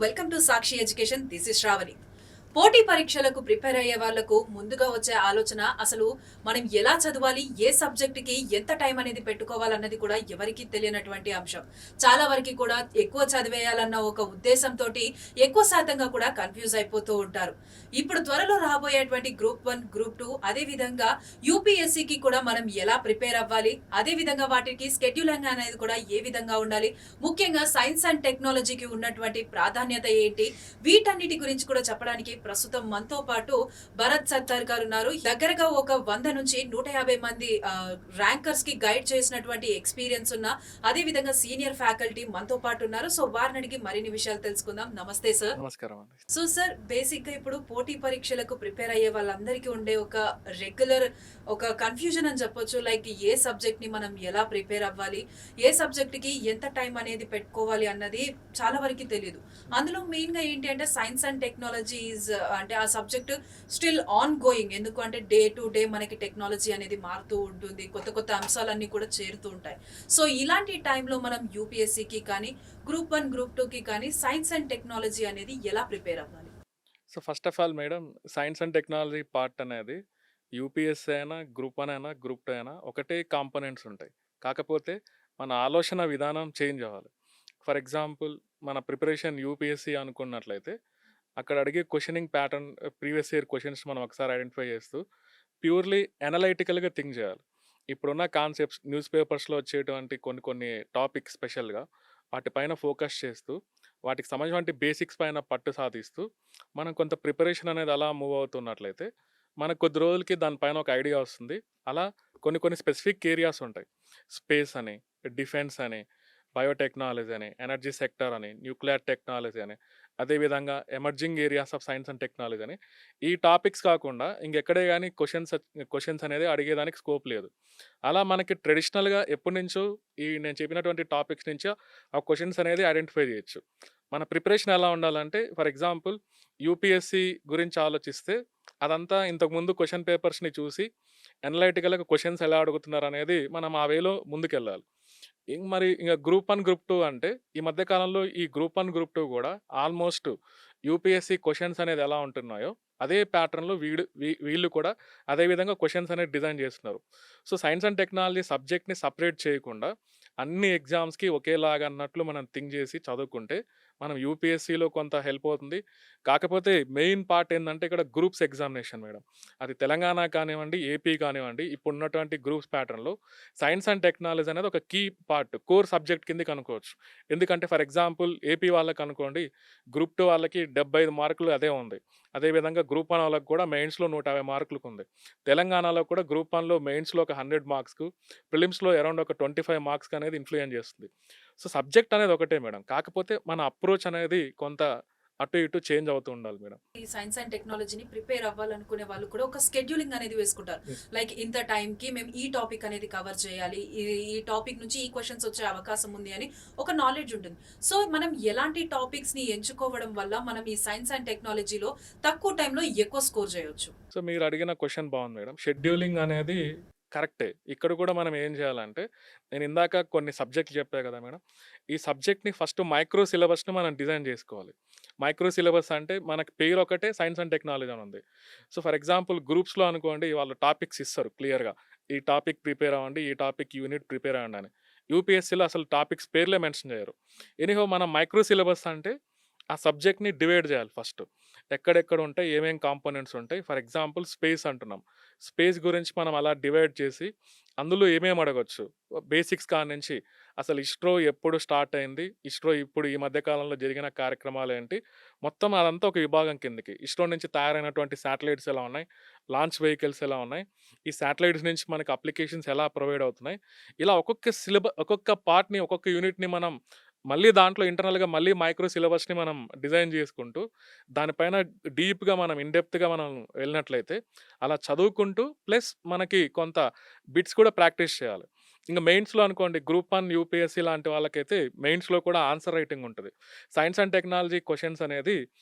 Welcome to Sakshi education. This is Shravani. పోటీ పరీక్షలకు prepare అయ్యే వాళ్ళకు ముందుగా వచ్చే ఆలోచన అసలు మనం ఎలా చదవాలి, ఏ సబ్జెక్ట్ కి ఎంత టైం అనేది పెట్టుకోవాలన్నది కూడా ఎవరికీ తెలియనటువంటి అంశం. చాలా వరకు కూడా ఎక్కువ చదివేయాలన్న ఒక ఉద్దేశంతో ఎక్కువ శాతంగా కూడా కన్ఫ్యూజ్ అయిపోతూ ఉంటారు. ఇప్పుడు త్వరలో రాబోయేటువంటి గ్రూప్ 1, గ్రూప్ 2 అదే విధంగా యూపీఎస్సీకి కూడా మనం ఎలా ప్రిపేర్ అవ్వాలి, అదే విధంగా వాటికి స్కెడ్యూలింగ్ అనేది కూడా ఏ విధంగా ఉండాలి, ముఖ్యంగా సైన్స్ అండ్ టెక్నాలజీకి ఉన్నటువంటి ప్రాధాన్యత ఏంటి, వీటన్నిటి గురించి కూడా చెప్పడానికి ప్రస్తుతం మనతో పాటు భరత్ సత్తార్ గారు ఉన్నారు. దగ్గరగా ఒక 100 నుంచి 150 మంది ర్యాంకర్స్ కి గైడ్ చేసినటువంటి ఎక్స్పీరియన్స్ ఉన్న అదే విధంగా సీనియర్ ఫ్యాకల్టీ మనతో పాటు ఉన్నారు. సో వారిని అడిగి మరిన్ని విషయాలు తెలుసుకుందాం. నమస్తే సార్. నమస్కారం అండి. సో సార్, బేసిక్ గా ఇప్పుడు పోటీ పరీక్షలకు ప్రిపేర్ అయ్యే వాళ్ళందరికీ ఉండే ఒక రెగ్యులర్ ఒక కన్ఫ్యూజన్ అని చెప్పొచ్చు. లైక్ ఏ సబ్జెక్ట్ ని మనం ఎలా ప్రిపేర్ అవ్వాలి, ఏ సబ్జెక్ట్ కి ఎంత టైం అనేది పెట్టుకోవాలి అన్నది చాలా వరకు తెలియదు. అందులో మెయిన్ గా ఏంటి అంటే సైన్స్ అండ్ టెక్నాలజీ అంటే ఆ సబ్జెక్ట్ స్టిల్ ఆన్ గోయింగ్. ఎందుకు అంటే డే టు డే మనకి టెక్నాలజీ అనేది మారుతూ ఉంటుంది, కొత్త కొత్త అంశాలన్నీ కూడా చేరుతూ ఉంటాయి. సో ఇలాంటి టైంలో మనం యూపీఎస్సీకి కానీ గ్రూప్ 1, గ్రూప్ 2కి కానీ సైన్స్ అండ్ టెక్నాలజీ అనేది ఎలా ప్రిపేర్ అవ్వాలి? So first of all madam, science and technology part అనేది యూపీఎస్సీ అయినా, గ్రూప్ 1 అయినా, గ్రూప్ 2 అయినా ఒకటే కాంపోనెంట్స్ ఉంటాయి. కాకపోతే మన ఆలోచన విధానం చేంజ్ అవ్వాలి. ఫర్ ఎగ్జాంపుల్, మన ప్రిపరేషన్ యూపీఎస్సీ అనుకున్నట్లయితే అక్కడ అడిగే questioning pattern, previous year questions మనం ఒకసారి ఐడెంటిఫై చేస్తూ ప్యూర్లీ అనలైటికల్‌గా థింక్ చేయాలి. ఇప్పుడున్న కాన్సెప్ట్స్ న్యూస్ పేపర్స్‌లో వచ్చేటువంటి కొన్ని కొన్ని టాపిక్స్ స్పెషల్‌గా వాటిపైన ఫోకస్ చేస్తూ, వాటికి సంబంధించినటువంటి బేసిక్స్ పైన పట్టు సాధిస్తూ, మనం కొంత ప్రిపరేషన్ అనేది అలా మూవ్ అవుతున్నట్లయితే, మనకు కొద్ది రోజులకి దానిపైన ఒక ఐడియా వస్తుంది. అలా కొన్ని కొన్ని స్పెసిఫిక్ ఏరియాస్ ఉంటాయి. స్పేస్ అని, డిఫెన్స్ అని, బయోటెక్నాలజీ అని, ఎనర్జీ సెక్టర్ అని, న్యూక్లియర్ టెక్నాలజీ అని, అదేవిధంగా emerging areas of science and technology అని, ఈ టాపిక్స్ కాకుండా ఇంకెక్కడే కానీ క్వశ్చన్స్ అనేది అడిగేదానికి స్కోప్ లేదు. అలా మనకి ట్రెడిషనల్‌గా ఎప్పటినుంచో ఈ నేను చెప్పినటువంటి టాపిక్స్ నుంచి ఆ క్వశ్చన్స్ అనేది ఐడెంటిఫై చేయొచ్చు. మన ప్రిపరేషన్ ఎలా ఉండాలంటే, ఫర్ ఎగ్జాంపుల్ యూపీఎస్సీ గురించి ఆలోచిస్తే అదంతా ఇంతకుముందు క్వెషన్ పేపర్స్‌ని చూసి అనలైటికల్‌గా క్వశ్చన్స్ ఎలా అడుగుతున్నారనేది మనం ఆ వేలో ముందుకెళ్ళాలి. మరి ఇంక గ్రూప్ 1, గ్రూప్ 2 అంటే ఈ మధ్య కాలంలో ఈ గ్రూప్ 1, గ్రూప్ 2 కూడా ఆల్మోస్ట్ యూపీఎస్సీ క్వెషన్స్ అనేది ఎలా ఉంటున్నాయో అదే ప్యాటర్న్‌లో వీళ్ళు కూడా అదే విధంగా క్వెషన్స్ అనేది డిజైన్ చేస్తున్నారు. సో సైన్స్ అండ్ టెక్నాలజీ సబ్జెక్ట్‌ని సెపరేట్ చేయకుండా అన్ని ఎగ్జామ్స్‌కి ఒకేలాగా అన్నట్లు మనం థింక్ చేసి చదువుకుంటే మనం యూపీఎస్సీలో కొంత హెల్ప్ అవుతుంది. కాకపోతే మెయిన్ పార్ట్ ఏందంటే ఇక్కడ గ్రూప్స్ ఎగ్జామినేషన్ మేడం. అది తెలంగాణ కానివ్వండి, ఏపీ కానివ్వండి, ఇప్పుడున్నటువంటి గ్రూప్స్ ప్యాటర్న్‌లో సైన్స్ అండ్ టెక్నాలజీ అనేది ఒక కీ పార్ట్, కోర్ సబ్జెక్ట్ కిందకి అనుకోవచ్చు. ఎందుకంటే ఫర్ ఎగ్జాంపుల్ ఏపీ వాళ్ళకి అనుకోండి, గ్రూప్ 2 వాళ్ళకి 75 మార్కులు అదే ఉంది. అదేవిధంగా గ్రూప్ 1 వాళ్ళకి కూడా మెయిన్స్‌లో 150 మార్కులకు ఉంది. తెలంగాణలో కూడా గ్రూప్ 1లో మెయిన్స్‌లో ఒక 100 మార్క్స్‌కు, ప్రిలిమ్స్‌లో అరౌండ్ ఒక 25 మార్క్స్‌కి అనేది ఇన్‌ఫ్లూయెన్స్ చేస్తుంది. సో సబ్జెక్ట్ అనేది ఒకటే మేడం. కాకపోతే మన అప్రోచ్ అనేది కొంత అటు ఇటు చేంజ్ అవుతూ ఉండాలి మేడం. ఈ సైన్స్ అండ్ టెక్నాలజీని ప్రిపేర్ అవ్వాలనుకునే వాళ్ళు కూడా ఒక స్కెడ్యూలింగ్ అనేది వేసుకుంటారు. యెస్. లైక్ ఇంత టైంకి మేము ఈ టాపిక్ అనేది కవర్ చేయాలి, ఈ టాపిక్ నుంచి ఈ క్వశ్చన్స్ వచ్చే అవకాశం ఉంది అని ఒక నాలెడ్జ్ ఉంటుంది. సో మనం ఎలాంటి టాపిక్స్ ని ఎంచుకోవడం వల్ల మనం ఈ సైన్స్ అండ్ టెక్నాలజీలో తక్కువ టైంలో ఎక్కువ స్కోర్ చేయొచ్చు? సో మీరు అడిగిన క్వెషన్ బాగుంది మేడం. షెడ్యూలింగ్ అనేది కరెక్టే. ఇక్కడ కూడా మనం ఏం చేయాలంటే, నేను ఇందాక కొన్ని సబ్జెక్టులు చెప్పా కదా మేడం. ఈ సబ్జెక్ట్‌ని ఫస్ట్ మైక్రో సిలబస్‌ని మనం డిజైన్ చేసుకోవాలి. మైక్రో సిలబస్ అంటే మనకి పేరు ఒకటే సైన్స్ అండ్ టెక్నాలజీ అని ఉంది. సో ఫర్ ఎగ్జాంపుల్ గ్రూప్స్‌లో అనుకోండి, వాళ్ళు టాపిక్స్ ఇస్తారు క్లియర్‌గా. ఈ టాపిక్ ప్రిపేర్ అవ్వండి, ఈ టాపిక్ యూనిట్ ప్రిపేర్ అవ్వండి అని. యూపీఎస్సీలో అసలు టాపిక్స్ పేర్లే మెన్షన్ చేయరు. ఎనీహౌ మనం మైక్రో సిలబస్ అంటే ఆ సబ్జెక్ట్‌ని డివైడ్ చేయాలి ఫస్ట్. ఎక్కడెక్కడ ఉంటాయి, ఏమేం కాంపోనెంట్స్ ఉంటాయి. ఫర్ ఎగ్జాంపుల్ స్పేస్ అంటున్నాం. స్పేస్ గురించి మనం అలా డివైడ్ చేసి అందులో ఏమేమి అడగొచ్చు. బేసిక్స్ కాడ్నుంచి అసలు ఇస్రో ఎప్పుడు స్టార్ట్ అయింది, ఇస్రో ఇప్పుడు ఈ మధ్య కాలంలో జరిగిన కార్యక్రమాలేంటి, మొత్తం అదంతా ఒక విభాగం కిందకి. ఇస్రో నుంచి తయారైనటువంటి శాటిలైట్స్ ఎలా ఉన్నాయి, లాంచ్ వెహికల్స్ ఎలా ఉన్నాయి, ఈ శాటిలైట్స్ నుంచి మనకు అప్లికేషన్స్ ఎలా ప్రొవైడ్ అవుతున్నాయి. ఇలా ఒక్కొక్క పార్ట్‌ని, ఒక్కొక్క యూనిట్‌ని మనం మళ్ళీ దాంట్లో ఇంటర్నల్‌గా మళ్ళీ మైక్రో సిలబస్‌ని మనం డిజైన్ చేసుకుంటూ, దానిపైన డీప్‌గా మనం డెప్త్‌గా మనం వెళ్ళినట్లయితే, అలా చదువుకుంటూ ప్లస్ మనకి కొంత బిట్స్ కూడా ప్రాక్టీస్ చేయాలి. ఇంక మెయిన్స్‌లో అనుకోండి, గ్రూప్ 1 యూపీఎస్సీ లాంటి వాళ్ళకైతే మెయిన్స్‌లో కూడా ఆన్సర్ రైటింగ్ ఉంటది. సైన్స్ అండ్ టెక్నాలజీ క్వెషన్స్ అనేది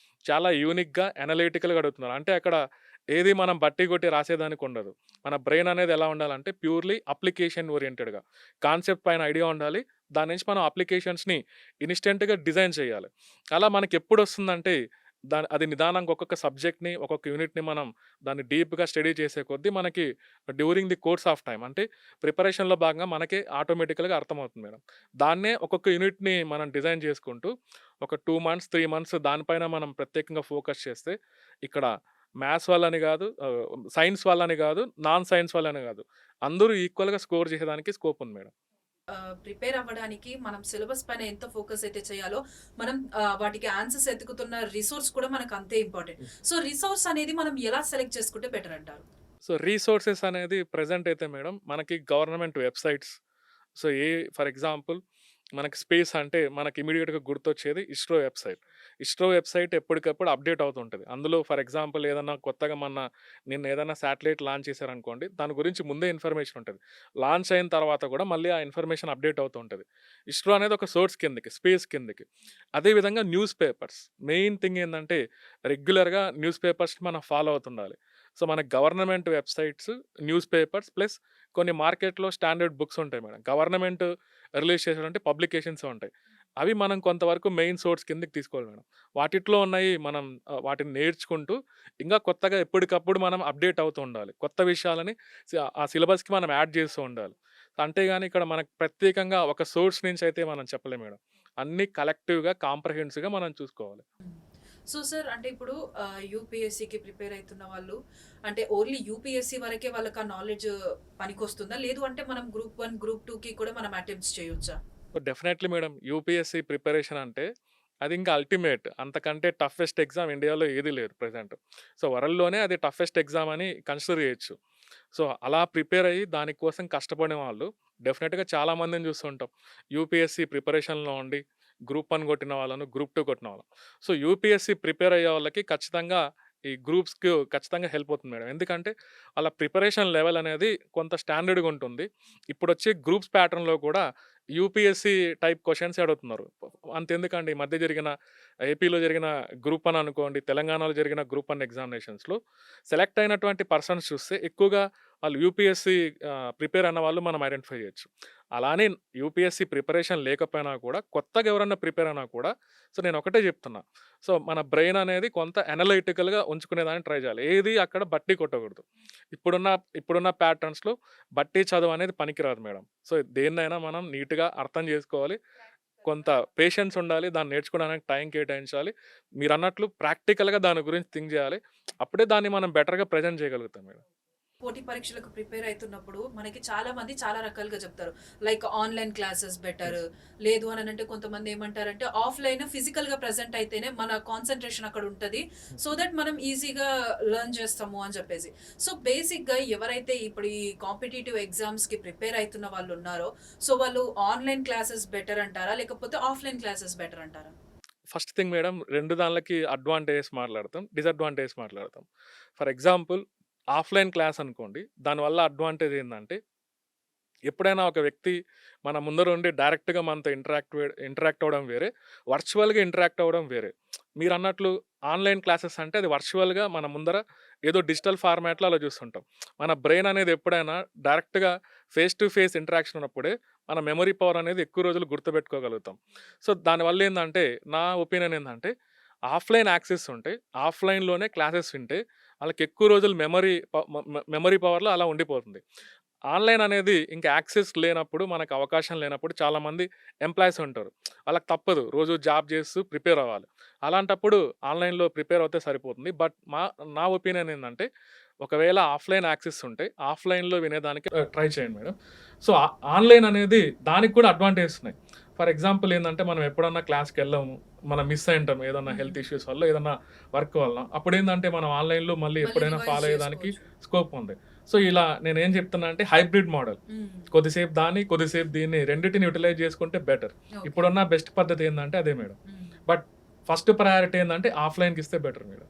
చాలా యూనిక్‌గా, అనలిటికల్‌గా అడుగుతున్నారు. అంటే అక్కడ ఏది మనం బట్టి కొట్టి రాసేదానికి ఉండదు. మన బ్రెయిన్ అనేది ఎలా ఉండాలంటే ప్యూర్‌లీ అప్లికేషన్ ఓరియెంటెడ్‌గా. కాన్సెప్ట్ పైన ఐడియా ఉండాలి. దాని నుంచి మనం అప్లికేషన్స్‌ని ఇన్‌స్టంట్‌గా డిజైన్ చేయాలి. అలా మనకెప్పుడొస్తుందంటే అది నిదానంగా ఒక్కొక్క సబ్జెక్ట్‌ని, ఒక్కొక్క యూనిట్‌ని మనం దాన్ని డీప్‌గా స్టడీ చేసే కొద్దీ మనకి during the course of time అంటే ప్రిపరేషన్‌లో భాగంగా మనకే ఆటోమేటికల్‌గా అర్థమవుతుంది మేడం. దాన్నే ఒక్కొక్క యూనిట్‌ని మనం డిజైన్ చేసుకుంటూ ఒక 2 మంత్స్, 3 మంత్స్ దానిపైన మనం ప్రత్యేకంగా ఫోకస్ చేస్తే ఇక్కడ మ్యాథ్స్ వాళ్ళని గాదు, సైన్స్ వాళ్ళని గాదు, నాన్ సైన్స్ వాళ్ళని గాదు. అందరూ ఈక్వల్‌గా స్కోర్ చేసేదానికి స్కోప్ ఉంది మేడం. ప్రిపేర్ అవ్వడానికి మనం సిలబస్ పైన ఎంత ఫోకస్ అయితే చేయాలో, మనం వాటికి ఆన్సర్స్ ఎతుకుతున్న రిసోర్స్ కూడా మనకు అంతే ఇంపార్టెంట్. సో, రిసోర్స్ అనేది మనం ఎలా సెలెక్ట్ చేసుకుంటే బెటర్ అంటారు? సో, రీసోర్సెస్ అనేది ప్రెజెంట్ అయితే మేడం మనకి government websites. So, for example మనకి స్పేస్ అంటే మనకి ఇమ్మీడియేట్‌గా గుర్తొచ్చేది ఇస్రో వెబ్‌సైట్. ఇస్రో వెబ్‌సైట్ ఎప్పటికప్పుడు అప్‌డేట్ అవుతుంటది. అందులో ఫర్ ఎగ్జాంపుల్ ఏదన్నా కొత్తగా నిన్న ఏదైనా శాటిలైట్ లాంచ్ చేశారనుకోండి, దాని గురించి ముందే ఇన్ఫర్మేషన్ ఉంటది. లాంచ్ అయిన తర్వాత కూడా మళ్ళీ ఆ ఇన్ఫర్మేషన్ అప్‌డేట్ అవుతూ ఉంటది. ఇస్రో అనేది ఒక సోర్స్ కిందకి, స్పేస్ కిందకి. అదే విధంగా న్యూస్ పేపర్స్. మెయిన్ థింగ్ ఏందంటే రెగ్యులర్‌గా న్యూస్ పేపర్స్‌ని మనం ఫాలో అవుతుండాలి. సో, మన government websites, news papers plus కొన్ని మార్కెట్‌లో స్టాండర్డ్ బుక్స్ ఉంటాయి మేడం. గవర్నమెంట్ రిలీజ్ చేసినటువంటి పబ్లికేషన్స్ ఉంటాయి. అవి మనం కొంతవరకు మెయిన్ సోర్స్ కిందకి తీసుకోవాలి మేడం. వాటిట్లో ఉన్నాయి మనం వాటిని నేర్చుకుంటూ ఇంకా కొత్తగా ఎప్పటికప్పుడు మనం అప్‌డేట్ అవుతూ ఉండాలి. కొత్త విషయాలని ఆ సిలబస్‌కి మనం యాడ్ చేస్తూ ఉండాలి. అంతేగాని ఇక్కడ మనకు ప్రత్యేకంగా ఒక సోర్స్ నుంచి అయితే మనం చెప్పలేం మేడం. అన్నీ కలెక్టివ్‌గా, కాంప్రహెన్సివ్‌గా మనం చూసుకోవాలి. సో సార్, అంటే ఇప్పుడు యూపీఎస్సీకి ప్రిపేర్ అయితున్న వాళ్ళు అంటే ఓన్లీ యూపీఎస్సీ వరకే వాళ్ళకి ఆ నాలెడ్జ్ పనికొస్తుందా? లేదు అంటే మనం గ్రూప్ 1, గ్రూప్ 2కి కూడా మనం అటెంప్ట్స్ చేయొచ్చా? So, definitely madam. UPSC preparation అంటే అది ఇంకా అల్టిమేట్. అంతకంటే టఫెస్ట్ ఎగ్జామ్ ఇండియాలో ఏది లేదు ప్రెజెంట్. సో, వరల్డ్‌లోనే అది టఫెస్ట్ ఎగ్జామ్ అని కన్సిడర్ చేయొచ్చు. సో, అలా ప్రిపేర్ అయ్యి దాని కోసం కష్టపడిన వాళ్ళు డెఫినెట్‌గా చాలా మందిని చూస్తుంటాం. యూపీఎస్‌సీ ప్రిపరేషన్‌లో ఉండి గ్రూప్ 1 కొట్టిన వాళ్ళను, గ్రూప్ 2 కొట్టిన వాళ్ళను. సో, యూపీఎస్‌సీ ప్రిపేర్ అయ్యే వాళ్ళకి ఖచ్చితంగా ఈ గ్రూప్స్‌కి ఖచ్చితంగా హెల్ప్ అవుతుంది మేడం. ఎందుకంటే వాళ్ళ ప్రిపరేషన్ లెవెల్ అనేది కొంత స్టాండర్డ్‌గా ఉంటుంది. ఇప్పుడొచ్చే గ్రూప్స్ ప్యాటర్న్‌లో కూడా యూపీఎస్‌సీ టైప్ క్వెషన్సే అడుగుతున్నారు. అంతెందుకండి ఈ మధ్య జరిగిన ఏపీలో జరిగిన గ్రూప్ 1 అనుకోండి, తెలంగాణలో జరిగిన గ్రూప్ 1 ఎగ్జామినేషన్స్‌లో సెలెక్ట్ అయినటువంటి పర్సన్స్ చూస్తే ఎక్కువగా వాళ్ళు యూపీఎస్‌సీ ప్రిపేర్ అన్న వాళ్ళు మనం ఐడెంటిఫై చేయొచ్చు. అలానే యూపీఎస్‌సీ ప్రిపరేషన్ లేకపోయినా కూడా కొత్తగా ఎవరన్నా ప్రిపేర్ అయినా కూడా సో, నేనొకటే చెప్తున్నా. సో, మన బ్రెయిన్ అనేది కొంత అనలైటికల్‌గా ఉంచుకునేదానికి ట్రై చేయాలి. ఏది అక్కడ బట్టి కొట్టకూడదు. ఇప్పుడున్న ఇప్పుడున్న ప్యాటర్న్స్‌లో బట్టి చదువు అనేది పనికిరాదు మేడం. సో, దేన్నైనా మనం నీట్‌గా అర్థం చేసుకోవాలి. కొంత పేషెన్స్ ఉండాలి. దాన్ని నేర్చుకోవడానికి టైం కేటాయించాలి. మీరన్నట్లు ప్రాక్టికల్‌గా దాని గురించి థింక్ చేయాలి. అప్పుడే దాన్ని మనం బెటర్‌గా ప్రెజెంట్ చేయగలుగుతాం మేడం. పోటీ పరీక్షలకు ప్రిపేర్ అయితున్నప్పుడు మనకి చాలా మంది చాలా రకాలుగా చెప్తారు. Like online classes better. Yes. లేదు అనంటే కొంతమంది ఏమంటారంటే ఆఫ్‌లైన్ ఫిజికల్‌గా ప్రెజెంట్ అయితేనే మన కాన్సంట్రేషన్ అక్కడ ఉంటది. సో దట్ మనం ఈజీగా లెర్న్ చేస్తాము అని చెప్పేసి. సో బేసిక్‌గా ఎవరైతే ఇప్పుడు ఈ కాంపిటీటివ్ ఎగ్జామ్స్‌కి ప్రిపేర్ అయితున్న వాళ్ళు ఉన్నారో, సో వాళ్ళు ఆన్‌లైన్ క్లాసెస్ బెటర్ అంటారా? లేకపోతే ఆఫ్‌లైన్ క్లాసెస్ బెటర్ అంటారా? ఫస్ట్ థింగ్ మేడం 2 దాన్లకి అడ్వాంటేజెస్ మాట్లాడతాం. డిసడ్వాంటేజెస్ మాట్లాడతాం. ఫర్ ఎగ్జాంపుల్ ఆఫ్‌లైన్ క్లాస్ అనుకోండి. దానివల్ల అడ్వాంటేజ్ ఏందంటే ఎప్పుడైనా ఒక వ్యక్తి మన ముందరుండి డైరెక్ట్‌గా మనతో ఇంటరాక్ట్ అవ్వడం వేరే, వర్చువల్‌గా ఇంటరాక్ట్ అవ్వడం వేరే. మీరన్నట్లు ఆన్‌లైన్ క్లాసెస్ అంటే అది వర్చువల్‌గా మన ముందర ఏదో డిజిటల్ ఫార్మాట్‌లో అలా చూస్తుంటాం. మన బ్రెయిన్ అనేది ఎప్పుడైనా డైరెక్ట్‌గా ఫేస్ టు ఫేస్ ఇంటరాక్షన్ ఉన్నప్పుడే మన మెమరీ పవర్ అనేది ఎక్కువ రోజులు గుర్తుపెట్టుకోగలుగుతాం. సో, దానివల్ల ఏందంటే నా ఒపీనియన్ ఏందంటే ఆఫ్‌లైన్ యాక్సెస్ ఉంటే, ఆఫ్‌లైన్‌లోనే క్లాసెస్ వింటే వాళ్ళకి ఎక్కువ రోజులు మెమరీ పవర్‌లో అలా ఉండిపోతుంది. ఆన్‌లైన్ అనేది ఇంకా యాక్సెస్ లేనప్పుడు, మనకు అవకాశం లేనప్పుడు చాలామంది ఎంప్లాయీస్ ఉంటారు. వాళ్ళకి తప్పదు. రోజు జాబ్ చేస్తూ ప్రిపేర్ అవ్వాలి. అలాంటప్పుడు ఆన్‌లైన్‌లో ప్రిపేర్ అవుతే సరిపోతుంది. బట్ నా ఒపీనియన్ ఏందంటే, ఒకవేళ ఆఫ్‌లైన్ యాక్సెస్ ఉంటే, ఆఫ్‌లైన్‌లో వినేదానికి ట్రై చేయండి మేడం. సో, ఆన్‌లైన్ అనేది దానికి కూడా అడ్వాంటేజెస్ ఉన్నాయి. ఫర్ ఎగ్జాంపుల్ ఏందంటే, మనం ఎప్పుడన్నా క్లాస్‌కెళ్ళాము. మనం మిస్ అయ్యుంటాం. ఏదన్నా హ్మ్. హెల్త్ ఇష్యూస్ వల్ల, ఏదన్నా వర్క్ వలన. అప్పుడేందంటే, మనం ఆన్‌లైన్‌లో మళ్ళీ మళ్ళీ ఎప్పుడైనా రివైజ్ ఫాలో అయ్యేదానికి చేసుకోవచ్చు. స్కోప్ ఉంది. సో, ఇలా నేనేం చెప్తున్నా అంటే హైబ్రిడ్ మోడల్. హ్మ్. కొద్దిసేపు దాన్ని, కొద్దిసేపు దీన్ని రెండిటిని యుటిలైజ్ చేసుకుంటే బెటర్. ఓకే. ఇప్పుడున్న బెస్ట్ పద్ధతి ఏందంటే అదే మేడం. హ్మ్. బట్ ఫస్ట్ ప్రయారిటీ ఏందంటే ఆఫ్‌లైన్‌కి ఇస్తే బెటర్ మేడం.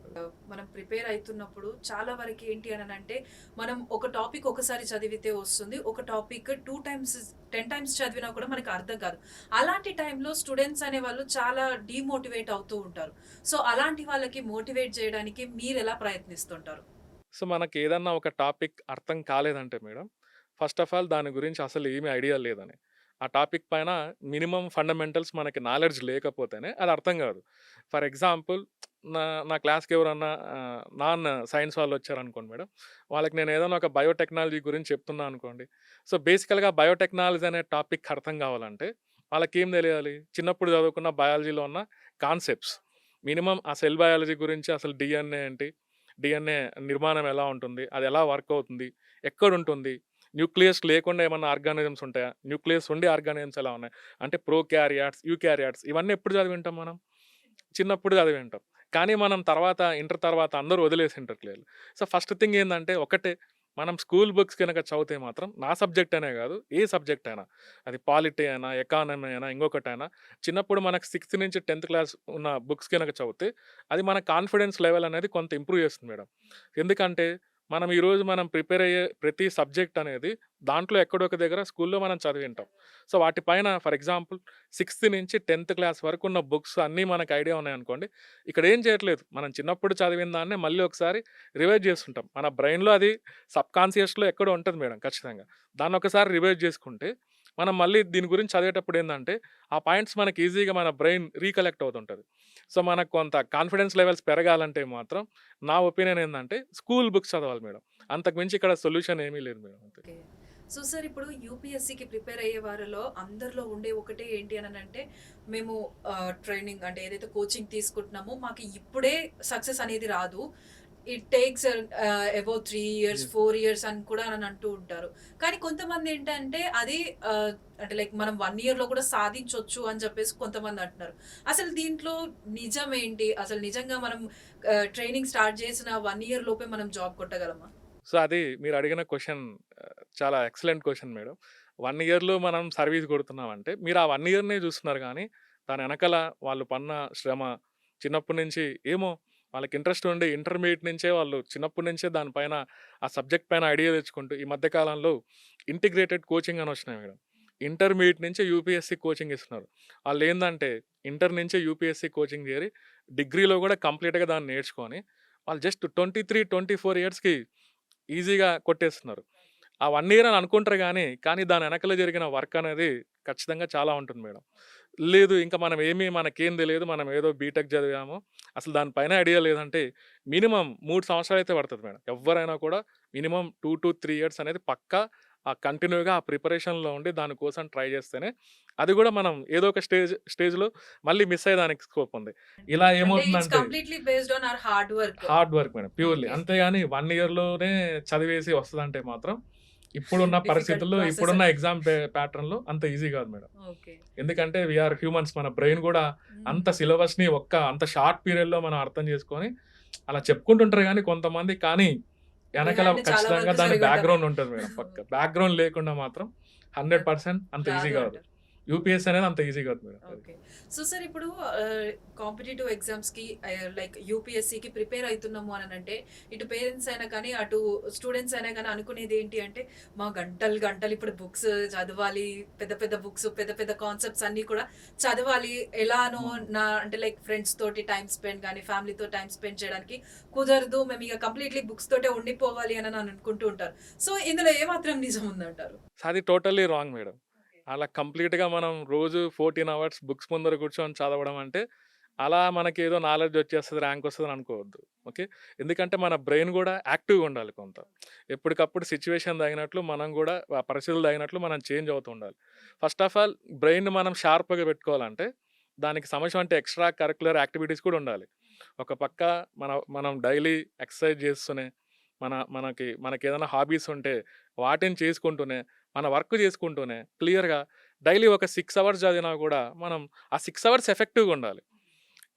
మనం ప్రిపేర్ అయితున్నప్పుడు చాలా వరకు ఏంటి అనంటే, మనం ఒక టాపిక్ ఒకసారి చదివితే వస్తుంది. ఒక టాపిక్ 2 టైమ్స్, 10 టైమ్స్ చదివినా కూడా మనకు అర్థం కాదు. అలాంటి టైంలో స్టూడెంట్స్ అనేవాళ్ళు చాలా డీమోటివేట్ అవుతూ ఉంటారు. సో, అలాంటి వాళ్ళకి మోటివేట్ చేయడానికి మీరెలా ప్రయత్నిస్తుంటారు? సో, మనకేదన్నా ఒక టాపిక్ అర్థం కాలేదంటే మేడం, ఫస్ట్ ఆఫ్ ఆల్ దాని గురించి అసలు ఏమి ఐడియా లేదని. ఆ టాపిక్ పైన మినిమమ్ ఫండమెంటల్స్ మనకి నాలెడ్జ్ లేకపోతేనే అది అర్థం కాదు. ఫర్ ఎగ్జాంపుల్ నా నా క్లాస్‌కి ఎవరన్నా నాన్ సైన్స్ వాళ్ళొచ్చారనుకోండి మేడం, వాళ్ళకి నేను ఏదైనా ఒక బయోటెక్నాలజీ గురించి చెప్తున్నా అనుకోండి. సో, బేసికల్‌గా బయోటెక్నాలజీ అనే టాపిక్ అర్థం కావాలంటే వాళ్ళకేం తెలియాలి? చిన్నప్పుడు చదువుకున్న బయాలజీలో ఉన్న కాన్సెప్ట్స్. మినిమమ్ ఆ సెల్ బయాలజీ గురించి అసలు డీఎన్ఏ ఏంటి? డీఎన్ఏ నిర్మాణం ఎలా ఉంటుంది? అది ఎలా వర్క్ అవుతుంది? ఎక్కడుంటుంది? న్యూక్లియస్ లేకుండా ఏమన్నా ఆర్గానిజమ్స్ ఉంటాయా? న్యూక్లియస్ ఉండి ఆర్గానిజమ్స్ ఎలా ఉన్నాయి? అంటే ప్రోకారియాట్స్, యూకారియాట్స్ ఇవన్నీ ఎప్పుడు చదివింటాం మనం? చిన్నప్పుడు చదివింటాం. కానీ మనం తర్వాత ఇంటర్ తర్వాత అందరూ వదిలేసింటారు క్లియర్‌లి. సో, ఫస్ట్ థింగ్ ఏందంటే ఒకటే మనం స్కూల్ బుక్స్ గనక చదివితే మాత్రం నా సబ్జెక్ట్ అనే గాదు, ఏ సబ్జెక్ట్ అయినా అది పాలిటీ అయినా, ఎకానమీ అయినా, ఇంకొకటైనా చిన్నప్పుడు మనకు 6 నుంచి 10థ్ క్లాస్ ఉన్న బుక్స్ గనక చదివితే అది మన కాన్ఫిడెన్స్ లెవెల్ అనేది కొంత ఇంప్రూవ్ చేస్తుంది మేడం. ఎందుకంటే మనం ఈరోజు మనం ప్రిపేర్ అయ్యే ప్రతి సబ్జెక్ట్ అనేది దాంట్లో ఎక్కడో ఒక దగ్గర స్కూల్‌లో మనం చదివింటాం. సో, వాటి పైన ఫర్ ఎగ్జాంపుల్ 6థ్ నుంచి 10థ్ క్లాస్ వరకు ఉన్న బుక్స్ అన్నీ మనకు ఐడియా ఉన్నాయనుకోండి. ఇక్కడ ఏం చేయట్లేదు. మనం చిన్నప్పుడు చదివిన దాన్నే మళ్ళీ ఒకసారి రివైజ్ చేస్తుంటాం. మన బ్రెయిన్‌లో అది సబ్‌కాన్షియస్‌లో ఎక్కడో ఉంటది మేడం ఖచ్చితంగా. దాన్ని ఒకసారి రివైజ్ చేసుకుంటే, మనం మళ్ళీ దీని గురించి చదివేటప్పుడు ఏందంటే, ఆ పాయింట్స్ మనకి ఈజీగా మన బ్రెయిన్ రీకలెక్ట్ అవుతుంటది. సో, మనకు కొంత కాన్ఫిడెన్స్ లెవెల్స్ పెరగాలంటే మాత్రం నా ఒపీనియన్ ఏందంటే, స్కూల్ బుక్స్ చదవాలి మేడం. అంతకు మించి ఇక్కడ సొల్యూషన్ ఏమీ లేదు మేడం అంతే. ఓకే. సో సార్ ఇప్పుడు యూపీఎస్సీకి ప్రిపేర్ అయ్యే వారిలో అందరిలో ఉండే ఒకటే ఏంటి అనంటే మేము ట్రైనింగ్ అంటే ఏదైతే కోచింగ్ తీసుకుంటున్నామో మాకు ఇప్పుడే సక్సెస్ అనేది రాదు. It takes about 3 years, yes. 4 years అని కూడా అని అంటూ ఉంటారు. కానీ కొంతమంది ఏంటంటే అది అంటే లైక్ మనం 1 ఇయర్‌లో కూడా సాధించొచ్చు అని చెప్పేసి కొంతమంది అంటున్నారు. అసలు దీంట్లో నిజం ఏంటి? అసలు నిజంగా మనం ట్రైనింగ్ స్టార్ట్ చేసిన 1 ఇయర్ లోపే మనం జాబ్ కొట్టగలమా? సో, అది మీరు అడిగిన క్వెషన్ చాలా ఎక్సలెంట్ క్వెషన్ మేడం. 1 ఇయర్‌లో మనం సర్వీస్ కొడుతున్నామంటే, మీరు ఆ 1 ఇయర్‌నే చూస్తున్నారు గానీ, దాని ఎనకాల వాళ్ళు పన్న శ్రమ, చిన్నప్పటి నుంచి ఏమో వాళ్ళకి ఇంట్రెస్ట్ ఉండి ఇంటర్మీడియేట్ నుంచే వాళ్ళు చిన్నప్పటి నుంచే దాని పైన ఆ సబ్జెక్ట్ పైన ఐడియా తెచ్చుకుంటూ, ఈ మధ్య కాలంలో ఇంటిగ్రేటెడ్ కోచింగ్ అని వచ్చినాయి మేడం. ఇంటర్మీడియేట్ నుంచే యూపీఎస్సీ కోచింగ్ ఇస్తున్నారు. ఆళ్ళేందంటే, ఇంటర్ నుంచే యూపీఎస్సీ కోచింగ్ చేరి, డిగ్రీలో కూడా కంప్లీట్‌గా దాన్ని నేర్చుకొని, వాళ్ళు జస్ట్ 23, 24 ఇయర్స్‌కి ఈజీగా కొట్టేస్తున్నారు. ఆ 1 ఇయర్ అని అనుకుంటారు గానీ, కానీ దాని ఎనకాల జరిగిన వర్క్ అనేది ఖచ్చితంగా చాలా ఉంటుంది మేడం. లేదు ఇంకా మనం మనకేం తెలీదు. మనం ఏదో బీటెక్ చదివాము. అసలు దాని పైన ఐడియా లేదంటే మినిమమ్ 3 సంవత్సరాలైతే పడతది మేడం. ఎవ్వరైనా కూడా మినిమమ్ 2-3 ఇయర్స్ అనేది పక్కా కంటిన్యూ‌గా ఆ ప్రిపరేషన్‌లో ఉండి దాని కోసం ట్రై చేస్తేనే అది కూడా మనం ఏదో ఒక స్టేజ్‌లో మళ్ళీ మిస్ అయ్యేదానికి స్కోప్ ఉంది. ఇలా అంటే ఇట్స్ ఏమవుతుందంటే completely based on hour hard work. Hard work madam. Purely. Okay. అంతేగాని 1 ఇయర్‌లోనే చదివేసి వస్తదంటే మాత్రం ఇప్పుడున్న డిఫికల్ట్ పరిస్థితుల్లో, ప్రాసెస్ ఇప్పుడున్న అంటారు. ఎగ్జామ్ ప్యాటర్న్‌లో అంత ఈజీ కాదు మేడం. ఓకే. ఎందుకంటే వి ఆర్ హ్యూమన్స్. మన బ్రెయిన్ గూడా అంత హ్మ్. సిలబస్‌ని అంత షార్ట్ పీరియడ్‌లో మనం అర్థం చేసుకొని అలా చెప్పుకుంటుంటారు గానీ కొంతమంది, కానీ ఎనకాల బిహైండ్ చాలా ఖచ్చితంగా వర్క్ దాని జరిగుంటది. బ్యాక్‌గ్రౌండ్ ఉంటది మేడం పక్కా. ఓకే. బ్యాక్‌గ్రౌండ్ లేకుండా మాత్రం 100% అంత ఈజీ రాదు కాదు. అంటారు. యూపీఎస్సీ అనేది అంత ఈజీ కాదు మేడం అది. ఓకే. సో సార్ ఇప్పుడు కాంపిటీటివ్ ఎగ్జామ్స్‌కి లైక్ యూపీఎస్సీకి ప్రిపేర్ అయితున్నాము అనంటే, ఇటు పేరెంట్స్ అయినా కానీ, అటు స్టూడెంట్స్ అయినా గానీ అనుకునేది ఏంటి అంటే, మా గంటలు గంటలు ఇప్పుడు బుక్స్ చదవాలి. పెద్ద పెద్ద బుక్స్, పెద్ద పెద్ద కాన్సెప్ట్స్ అన్నీ కూడా చదవాలి. ఎలానో అంటే లైక్ ఫ్రెండ్స్ తోటి టైమ్ స్పెండ్ గానీ, ఫ్యామిలీతో టైమ్ స్పెండ్ చేయడానికి కుదరదు. మేమిక కంప్లీట్‌లీ బుక్స్ తోటే ఉండిపోవాలి అని అనుకుంటూ ఉంటారు. సో ఇందులో ఏమాత్రం నిజం ఉందంటారు? అది టోటల్లీ రాంగ్ మేడం. అలా కంప్లీట్‌గా మనం రోజు 14 అవర్స్ బుక్స్ ముందర కూర్చొని చదవడం అంటే, అలా మనకేదో నాలెడ్జ్ వచ్చేస్తది, ర్యాంక్ వస్తదని అనుకోవద్దు. ఓకే. ఎందుకంటే మన బ్రెయిన్ గూడా యాక్టివ్‌గా ఉండాలి కొంత. ఎప్పటికప్పుడు సిట్యుయేషన్ తగినట్లు మనం గూడా ఆ పరిస్థితులు తగినట్లు మనం చేంజ్ అవుతూ ఉండాలి. ఫస్ట్ ఆఫ్ ఆల్ బ్రెయిన్‌ని మనం షార్ప్‌గా పెట్టుకోవాలంటే, దానికి సంబంధించినటువంటి ఎక్స్‌ట్రా కరిక్యులర్ యాక్టివిటీస్ కూడా ఉండాలి. ఒక పక్క మనం డైలీ ఎక్సర్సైజ్ చేస్తూనే, మనకేదైనా హాబీస్ ఉంటే వాటిని చేసుకుంటూనే, మన వర్క్ చేసుకుంటూనే క్లియర్‌గా డైలీ ఒక 6 అవర్స్ చదివినా గూడా మనం ఆ 6 అవర్స్ ఎఫెక్టివ్‌గా ఉండాలి.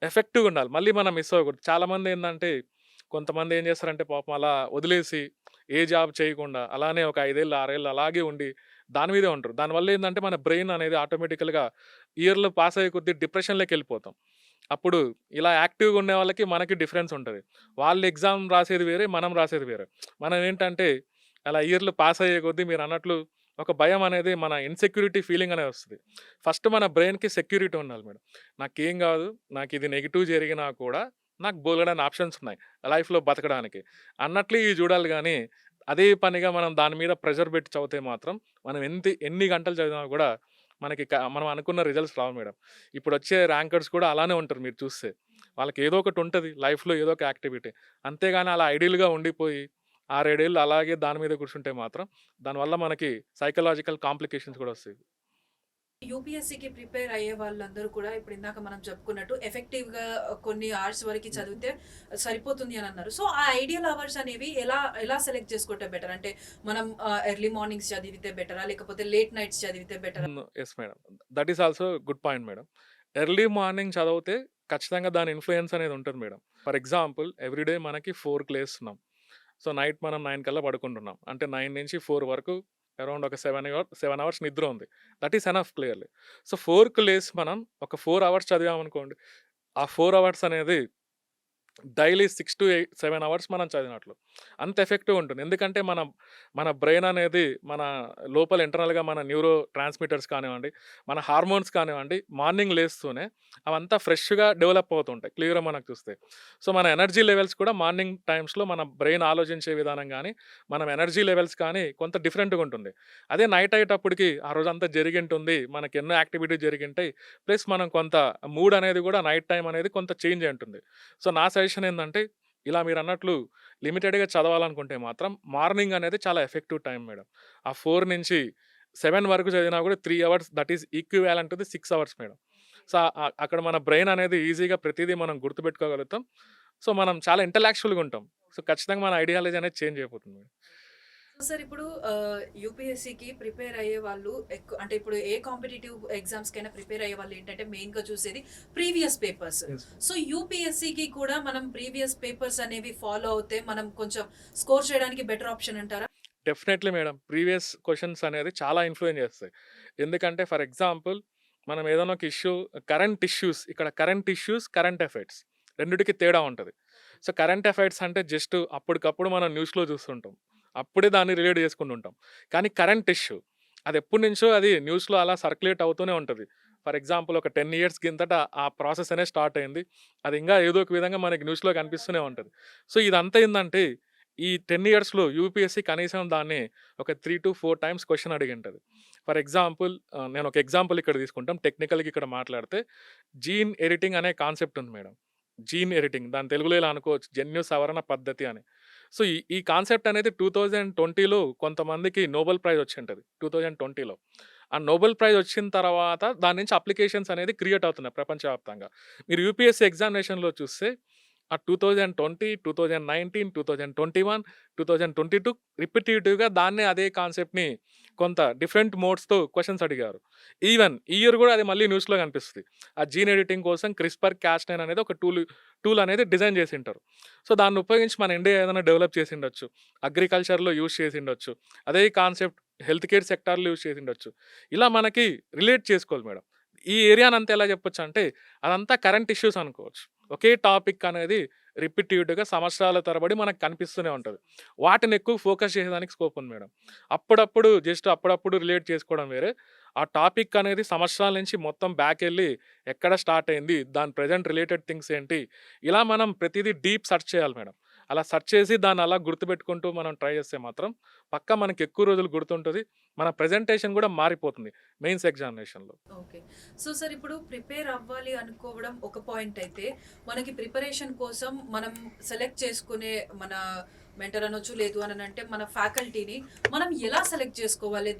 మళ్ళీ మనం మిస్ అవ్వకూడదు. చాలామందేందంటే కొంతమంది ఏం చేస్తారంటే పాపం అలా వదిలేసి ఏ జాబ్ చేయకుండా అలానే ఒక 5 ఏళ్ళు, 6 ఏళ్ళు అలాగే ఉండి దాని మీదే ఉంటారు. దానివల్ల ఏందంటే మన బ్రెయిన్ అనేది ఆటోమేటికల్‌గా ఇయర్‌లు పాస్ అయ్యే కొద్దీ డిప్రెషన్‌లోకెళ్ళిపోతాం. అప్పుడు ఇలా యాక్టివ్‌గా ఉండే వాళ్ళకి, మనకి డిఫరెన్స్ ఉంటది. వాళ్ళు ఎగ్జామ్ రాసేది వేరే, మనం రాసేది వేరే. మనం ఏంటంటే అలా ఇయర్‌లు పాస్ అయ్యే కొద్దీ మీరన్నట్లు ఒక భయం అనేది, మన ఇన్‌సెక్యూరిటీ ఫీలింగ్ అనేది వస్తది. ఫస్ట్ మన బ్రెయిన్‌కి సెక్యూరిటీ ఉండాలి మేడం. నాకేం గాదు, నాకిది నెగెటివ్ జరిగినా కూడా నాకు బోలెడన్ని ఆప్షన్స్ ఉన్నాయి లైఫ్‌లో బతకడానికి అన్నట్లు ఇవి చూడాలి గానీ, అదే పనిగా మనం దాని మీద ప్రెషర్ పెట్టి చదివితే మాత్రం మనం ఎన్ని గంటలు చదివినా కూడా మనకి మనం అనుకున్న రిజల్ట్స్ రావు మేడం. ఇప్పుడొచ్చే ర్యాంకర్స్ కూడా అలానే ఉంటారు మీరు చూస్తే. వాళ్ళకి ఏదో ఒకటి ఉంటది లైఫ్‌లో ఏదో ఒక యాక్టివిటీ. అంతేగాని అలా ఐడియల్‌గా ఉండిపోయి 6, 7 ఏళ్ళు అలాగే దాని మీద కూర్చుంటే మాత్రం దానివల్ల మనకి సైకలాజికల్ కాంప్లికేషన్స్ కూడా వస్తాయి. యూపీఎస్సీకి ప్రిపేర్ అయ్యే వాళ్ళందరూ కూడా ఇప్పుడు ఇందాక మనం చెప్పుకున్నట్టు ఎఫెక్టివ్‌గా కొన్ని అవర్స్ వరకి చదివితే సరిపోతుంది అని అన్నారు. సో, ఆ ఐడియల్ అవర్స్ అనేవి ఎలా ఎలా సెలెక్ట్ చేసుకుంటే బెటర్? అంటే మనం ఎర్లీ మార్నింగ్స్ చదివితే బెటరా? లేకపోతే లేట్ నైట్స్ చదివితే బెటరా? Yes madam. That is also good point madam. Early morning చదివితే ఖచ్చితంగా దాని ఇన్‌ఫ్లూయెన్స్ అనేది ఉంటది మేడం. ఫర్ ఎగ్జాంపుల్ ఎవ్రీడే మనకి 4కి లేస్తున్నాం. సో, నైట్ మనం 9 కల్లా పడుకుంటున్నాం. అంటే 9 నుంచి 4 వరకు అరౌండ్ ఒక 7 అవర్స్ నిద్ర ఉంది. That is enough clearly. So, 4కి లేసి మనం ఒక 4 అవర్స్ చదివామనుకోండి. ఆ 4 అవర్స్ అనేది డైలీ 6-7 అవర్స్ మనం చదివినట్లు. అంత ఎఫెక్టివ్ ఉంటుంది. ఎందుకంటే మన బ్రెయిన్ అనేది మన లోపల ఇంటర్నల్‌గా మన న్యూరో ట్రాన్స్‌మిటర్స్ కానివ్వండి, మన హార్మోన్స్ కానివ్వండి, మార్నింగ్ లేస్తూనే అవంతా ఫ్రెష్‌గా డెవలప్ అవుతుంటాయి క్లియర్‌గా మనకు చూస్తే. సో, మన ఎనర్జీ లెవెల్స్ కూడా మార్నింగ్ టైమ్స్‌లో మన బ్రెయిన్ ఆలోచించే విధానం గానీ, మనం ఎనర్జీ లెవెల్స్ కానీ కొంత డిఫరెంట్‌గా ఉంటుంది. అదే నైట్ అయ్యేటప్పటికి ఆ రోజంతా జరిగింటుంది. మనకి ఎన్నో యాక్టివిటీస్ జరిగింటాయి. ప్లస్ మనం కొంత మూడ్ అనేది కూడా నైట్ టైమ్ అనేది కొంత చేంజ్ అయి ఉంటుంది. సో, నా సజెషన్ ఏందంటే, ఇలా మీరన్నట్లు లిమిటెడ్‌గా చదవాలనుకుంటే మాత్రం మార్నింగ్ అనేది చాలా ఎఫెక్టివ్ టైం మేడం. ఆ 4-7 వరకు చదివినా కూడా 3 hours that is equivalent to the 6 hours madam. So, అక్కడ మన బ్రెయిన్ అనేది ఈజీగా ప్రతీదీ మనం గుర్తుపెట్టుకోగలుగుతాం. సో, మనం చాలా ఇంటలెక్చువల్‌గా ఉంటాం. సో, ఖచ్చితంగా మన ఐడియాలజీ అనేది చేంజ్ అయిపోతుంది మేడం. సార్ ఇప్పుడు యూపీఎస్సీకి ప్రిపేర్ అయ్యే వాళ్ళు అంటే ఇప్పుడు ఏ కాంపిటీటివ్ ఎగ్జామ్స్‌కైనా ప్రిపేర్ అయ్యే వాళ్ళు ఏంటంటే మెయిన్‌గా చూసేది ప్రీవియస్ పేపర్స్. యెస్. సో, యూపీఎస్సీకి కూడా మనం ప్రీవియస్ పేపర్స్ అనేవి ఫాలో అవుతే మనం కొంచెం స్కోర్ చేయడానికి బెటర్ ఆప్షన్ అంటారా? Definitely madam. ప్రీవియస్ క్వెషన్స్ అనేది చాలా ఇన్‌ఫ్లూయెన్స్ చేస్తాయి. ఎందుకంటే ఫర్ ఎగ్జాంపుల్ మనం ఏదైనా ఒక issue current issues, current affairs రెండిటికి తేడా ఉంటది. సో, కరెంట్ అఫైర్స్ అంటే జస్ట్ అప్పటికప్పుడు మనం న్యూస్‌లో చూస్తుంటాం. అప్పుడే దాన్ని రిలేట్ చేసుకుంటుంటాం. కానీ కరెంట్ ఇష్యూ అది ఎప్పటినుంచో అది న్యూస్‌లో అలా సర్క్యులేట్ అవుతూనే ఉంటది. ఫర్ ఎగ్జాంపుల్ ఒక 10 ఇయర్స్ కిందట ఆ ప్రాసెస్ అనేది స్టార్ట్ అయింది. అది ఇంకా ఏదో ఒక విధంగా మనకి న్యూస్‌లో కనిపిస్తూనే ఉంటది. సో, ఇదంతా ఏందంటే ఈ 10 ఇయర్స్‌లో యూపీఎస్సీ కనీసం దాన్ని ఒక 3-4 టైమ్స్ క్వెషన్ అడిగింటది. ఫర్ ఎగ్జాంపుల్ నేను ఒక ఎగ్జాంపుల్ ఇక్కడ తీసుకుంటాం. టెక్నికల్‌గా ఇక్కడ మాట్లాడితే జీన్ ఎడిటింగ్ అనే కాన్సెప్ట్ ఉంది మేడం. జీన్ ఎడిటింగ్ దాన్ని తెలుగులో ఇలా అనుకోవచ్చు. జన్యు సవరణ పద్ధతి అని. సో, ఈ ఈ కాన్సెప్ట్ అనేది 2020లో కొంతమందికి నోబెల్ ప్రైజ్ వచ్చింటది. 2020లో. ఆ నోబెల్ ప్రైజ్ వచ్చిన తర్వాత దాని నుంచి అప్లికేషన్స్ అనేది క్రియేట్ అవుతున్నాయి ప్రపంచవ్యాప్తంగా. మీరు యూపీఎస్సీ ఎగ్జామినేషన్‌లో చూస్తే ఆ 2020, 2019, 2021, 2022 రిపిటీటివ్‌గా అదే కాన్సెప్ట్‌ని కొంత డిఫరెంట్ మోడ్స్‌తో క్వెషన్స్ అడిగారు. ఈవెన్ ఈ ఇయర్ గూడా అది మళ్ళీ న్యూస్‌లో కనిపిస్తది. ఆ జీన్ ఎడిటింగ్ కోసం క్రిస్పర్-కాస్9 అనేది ఒక టూల్ అనేది డిజైన్ చేసింటారు. సో, దాన్ని ఉపయోగించి మన ఇండియా ఏదైనా డెవలప్ చేసిండొచ్చు. అగ్రికల్చర్‌లో యూజ్ చేసిండొచ్చు. అదే కాన్సెప్ట్ హెల్త్ కేర్ సెక్టార్‌లో యూజ్ చేసిండొచ్చు. ఇలా మనకి రిలేట్ చేసుకోవాలి మేడం. ఈ ఏరియానంతా ఎలా చెప్పొచ్చంటే అదంతా కరెంట్ ఇష్యూస్ అనుకోవచ్చు. ఒకే టాపిక్ అనేది రిపిటీటివ్‌గా సంవత్సరాల తరబడి మనకు కనిపిస్తూనే ఉంటది. వాటిని ఎక్కువ ఫోకస్ చేసేదానికి స్కోప్ ఉంది మేడం. అప్పుడప్పుడు రిలేట్ చేసుకోవడం వేరే. ఆ టాపిక్ అనేది సంవత్సరాల నుంచి మొత్తం బ్యాకెళ్ళి ఎక్కడ స్టార్ట్ అయింది? దాని ప్రెజెంట్ రిలేటెడ్ థింగ్స్ ఏంటి? ఇలా మనం ప్రతీదీ డీప్ సెర్చ్ చేయాలి మేడం. అలా సెర్చ్ చేసి దాన్ని అలా గుర్తుపెట్టుకుంటూ మనం ట్రై చేస్తే మాత్రం పక్కా మనకి ఎక్కువ రోజులు గుర్తుంటది. మన ప్రెజెంటేషన్ కూడా మారిపోతుంది మెయిన్స్ ఎగ్జామినేషన్‌లో. ఓకే. సో, సార్ ఇప్పుడు ప్రిపేర్ అవ్వాలి అనుకోవడం ఒక పాయింట్ అయితే, మనకి ప్రిపరేషన్ కోసం మనం సెలెక్ట్ చేసుకునే మన మెంటర్ అనొచ్చు, లేదు అనంటే మన ఫ్యాకల్టీని మనం ఎలా సెలెక్ట్ చేసుకోవాలి?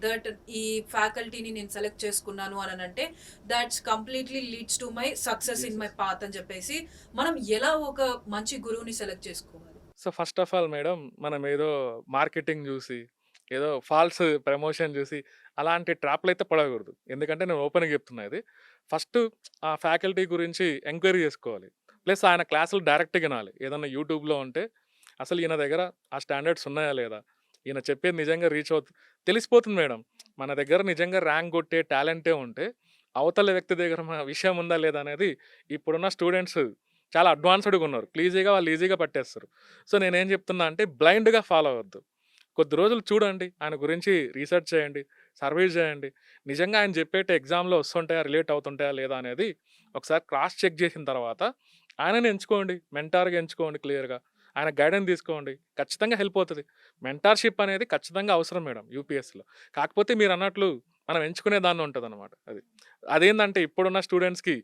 ఈ ఫ్యాకల్టీని నేను సెలెక్ట్ చేసుకున్నాను అనంటే that's completely leads to my success in my path అని చెప్పేసి మనం ఎలా ఒక మంచి గురువుని సెలెక్ట్ చేసుకోవాలి? So, first of all madam మనం ఏదో మార్కెటింగ్ జూసి, ఏదో ఫాల్స్ ప్రమోషన్ జూసి, అలాంటి ట్రాప్‌లయితే పడకూడదు. ఎందుకంటే నేను ఓపెన్‌గా చెప్తున్నా ఇది. ఫస్టు ఆ ఫ్యాకల్టీ గురించి ఎంక్వైరీ జేసుకోవాలి. ప్లస్ ఆయన క్లాసులు డైరెక్ట్‌గా ఇనాలి. ఏదన్నా యూట్యూబ్‌లో ఉంటే, అసలు ఈయన దగ్గర ఆ స్టాండర్డ్స్ ఉన్నాయా లేదా? ఈయన చెప్పేది నిజంగా రీచ్ తెలిసిపోతుంది మేడం. మన దగ్గర నిజంగా ర్యాంక్ కొట్టే టాలెంటే ఉంటే, అవతల వ్యక్తి దగ్గర విషయం ఉందా లేదా అనేది ఇప్పుడున్న స్టూడెంట్స్ చాలా అడ్వాన్స్‌డ్‌గా ఉన్నారు. వాళ్ళు ఈజీగా పట్టేస్తారు. సో, నేనేం చెప్తున్నా అంటే బ్లైండ్‌గా ఫాలో అవ్వద్దు. కొద్ది రోజులు చూడండి. ఆయన గురించి రీసెర్చ్ చేయండి. సర్వీస్ చేయండి. నిజంగా ఆయన చెప్పేటి ఎగ్జామ్‌లో వస్తుంటాయా, రిలేట్ అవుతుంటాయా లేదా అనేది ఒకసారి క్రాస్ చెక్ చేసిన తర్వాత ఆయనని ఎంచుకోండి. మెంటార్‌గా ఎంచుకోండి క్లియర్‌గా. ఆయన గైడెన్స్ తీసుకోండి. ఖచ్చితంగా హెల్ప్ అవుతది. మెంటార్‌షిప్ అనేది ఖచ్చితంగా అవసరం మేడం యూపీఎస్‌లో. కాకపోతే మీరన్నట్లు మనం ఎంచుకునే దాన్ని ఉంటదనమాట అది. అదేందంటే ఇప్పుడున్న స్టూడెంట్స్‌కి